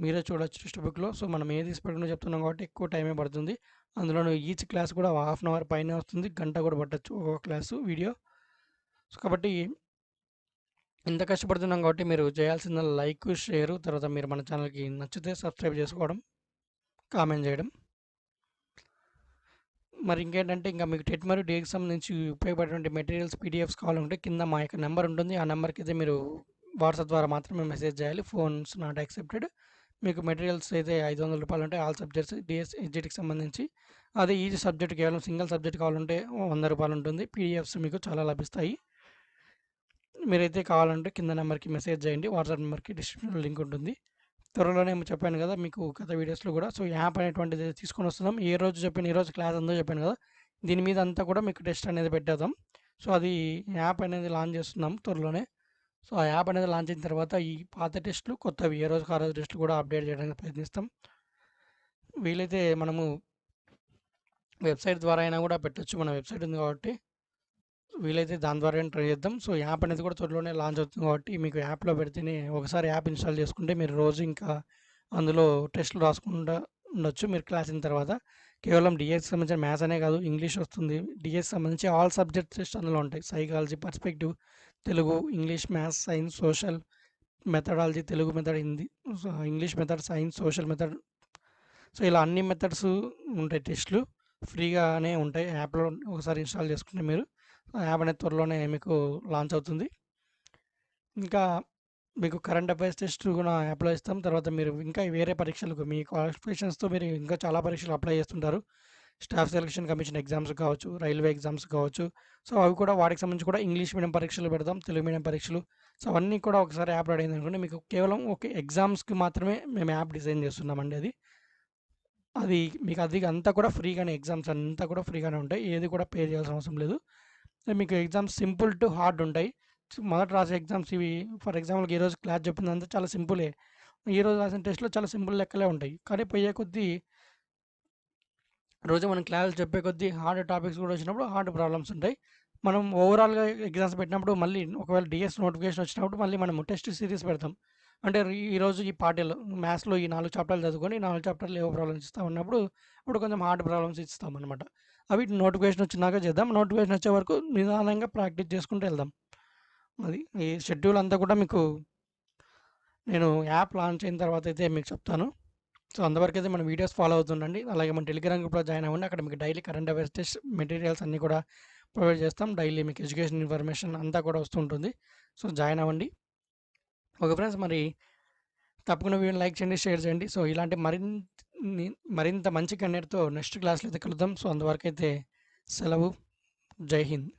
మీరే చూడొచ్చు టెక్స్ట్ బుక్లో. సో మనం ఏది స్పెక్ట్గా చెప్తున్నాం కాబట్టి ఎక్కువ టైమే పడుతుంది. అందులో ఈచ్ క్లాస్ కూడా 1/2 అవర్ పైన వస్తుంది, గంట కూడా పట్టచ్చు ఒక్కొక్క క్లాసు వీడియో. సో కాబట్టి ఇంత కష్టపడుతున్నాం కాబట్టి మీరు చేయాల్సిన లైక్, షేరు, తర్వాత మీరు మన ఛానల్కి నచ్చితే సబ్స్క్రైబ్ చేసుకోవడం, కామెంట్ చేయడం. మరి ఇంకేంటంటే ఇంకా మీకు టెట్ మరియు డీఎస్కి సంబంధించి ఉపయోగపడేటువంటి మెటీరియల్స్ పీడిఎఫ్స్ కావాలంటే కింద మా యొక్క నెంబర్ ఉంటుంది. ఆ నెంబర్కి అయితే మీరు వాట్సాప్ ద్వారా మాత్రమే మెసేజ్ చేయాలి. Phones not accepted. మీకు మెటీరియల్స్ అయితే ₹500 ఉంటాయి. ఆల్ సబ్జెక్ట్స్ డిఎస్, ఎస్జిటికి సంబంధించి. అదే ఈచ్ సబ్జెక్ట్ కేవలం సింగిల్ సబ్జెక్ట్ కావాలంటే ₹100 ఉంటుంది. పీడిఎఫ్స్ మీకు చాలా లభిస్తాయి. మీరైతే కావాలంటే కింద నెంబర్కి మెసేజ్ చేయండి. వాట్సాప్ నెంబర్కి డిస్క్రిప్షన్లో లింక్ ఉంటుంది. త్వరలోనే చెప్పాను కదా మీకు గత వీడియోస్లో కూడా. సో యాప్ అనేటువంటిది తీసుకొని వస్తున్నాం. ఏ రోజు చెప్పాను, ఏ రోజు క్లాస్ ఉందో చెప్పాను కదా, దీని మీద అంతా కూడా మీకు టెస్ట్ అనేది పెట్టేద్దాం. సో అది యాప్ అనేది లాంచ్ చేస్తున్నాం త్వరలోనే. సో ఆ యాప్ అనేది లాంచ్ అయిన తర్వాత ఈ పాత టెస్టులు కొత్తవి ఏ రోజుకి ఆ రోజు టెస్టులు కూడా అప్డేట్ చేయడానికి ప్రయత్నిస్తాం. వీలైతే మనము వెబ్సైట్ ద్వారా అయినా కూడా పెట్టొచ్చు. మన వెబ్సైట్ ఉంది కాబట్టి వీలైతే దాని ద్వారా ట్రై చేద్దాం. సో యాప్ అనేది కూడా త్వరలోనే లాంచ్ అవుతుంది కాబట్టి మీకు యాప్లో పెడితేనే ఒకసారి యాప్ ఇన్స్టాల్ చేసుకుంటే మీరు రోజు ఇంకా అందులో టెస్టులు రాసుకుంటూ ఉండొచ్చు. మీరు క్లాస్ అయిన తర్వాత కేవలం డిఎస్కి సంబంధించిన మ్యాథ్స్ అనే కాదు, ఇంగ్లీష్ వస్తుంది. డిఎస్కి సంబంధించి ఆల్ సబ్జెక్ట్ టెస్ట్ అందులో ఉంటాయి. Psychology, perspective, Telugu, English, maths, science, social, methodology, Telugu method, Hindi, English method, science, social method. So ఇలా అన్ని మెథడ్స్ ఉంటాయి. టెస్టులు ఫ్రీగానే ఉంటాయి యాప్లో. ఒకసారి ఇన్స్టాల్ చేసుకుంటే మీరు యాప్ అనేది త్వరలోనే మీకు లాంచ్ అవుతుంది. ఇంకా మీకు కరెంట్ అఫైర్స్ టెస్ట్ కూడా యాప్లో ఇస్తాం. తర్వాత మీరు ఇంకా వేరే పరీక్షలకు మీ క్వాలిఫికేషన్స్తో మీరు ఇంకా చాలా పరీక్షలు అప్లై చేస్తుంటారు. స్టాఫ్ సెలక్షన్ కమిషన్ ఎగ్జామ్స్ కావచ్చు, రైల్వే ఎగ్జామ్స్ కావచ్చు. సో అవి కూడా వాటికి సంబంధించి కూడా ఇంగ్లీష్ మీడియం పరీక్షలు పెడతాం, తెలుగు మీడియం పరీక్షలు. సో అవన్నీ కూడా ఒకసారి యాప్ రెడీ అయింది అనుకోండి, మీకు కేవలం ఒక ఎగ్జామ్స్కి మాత్రమే మేము యాప్ డిజైన్ చేస్తున్నామండి. అది అది మీకు అది అంతా కూడా ఫ్రీగానే, ఎగ్జామ్స్ అంతా కూడా ఫ్రీగానే ఉంటాయి. ఏది కూడా పే చేయాల్సిన అవసరం లేదు. మీకు ఎగ్జామ్స్ సింపుల్ టు హార్డ్ ఉంటాయి. మొదట రాసే ఎగ్జామ్స్ ఇవి. ఫర్ ఎగ్జాంపుల్కి ఈరోజు క్లాస్ చెప్పిందంతా చాలా సింపులే. ఈరోజు రాసిన టెస్ట్లో చాలా సింపుల్ లెక్కలే ఉంటాయి. కానీ పోయే కొద్దీ రోజు మనం క్లాసులు చెప్పే కొద్దీ హార్డ్ టాపిక్స్ కూడా వచ్చినప్పుడు హార్డ్ ప్రాబ్లమ్స్ ఉంటాయి. మనం ఓవరాల్గా ఎగ్జామ్స్ పెట్టినప్పుడు మళ్ళీ ఒకవేళ డిఎస్ నోటిఫికేషన్ వచ్చినప్పుడు మళ్ళీ మనం టెస్ట్ సిరీస్ పెడతాం. అంటే ఈరోజు ఈ పార్టీలో మ్యాథ్స్లో ఈ 4 చాప్టర్లు చదువుకొని 4 చాప్టర్లు ఏవో ప్రాబ్లమ్స్ ఇస్తా ఉన్నప్పుడు అప్పుడు కొంచెం హార్డ్ ప్రాబ్లమ్స్ ఇస్తాం అనమాట. అవి నోటిఫికేషన్ వచ్చినాక చేద్దాం. నోటిఫికేషన్ వచ్చే వరకు నిదానంగా ప్రాక్టీస్ చేసుకుంటూ వెళ్దాం. అది ఈ షెడ్యూల్ అంతా కూడా మీకు నేను యాప్ లాంచ్ అయిన తర్వాత అయితే మీకు చెప్తాను. సో అంతవరకు అయితే మన వీడియోస్ ఫాలో అవుతుండండి. అలాగే మన టెలిగ్రామ్ గ్రూప్లో జాయిన్ అవ్వండి. అక్కడ మీకు daily current affairs test materials అన్నీ కూడా ప్రొవైడ్ చేస్తాం. డైలీ మీకు ఎడ్యుకేషన్ ఇన్ఫర్మేషన్ అంతా కూడా వస్తుంటుంది. సో జాయిన్ అవ్వండి. ఓకే ఫ్రెండ్స్, మరి తప్పకుండా వీడియోని లైక్ చేయండి, షేర్ చేయండి. సో ఇలాంటి మరింత మంచి కంటెంట్తో నెక్స్ట్ క్లాస్లో అయితే కలుద్దాం. సో అంతవరకు అయితే సెలవు. జై హింద్.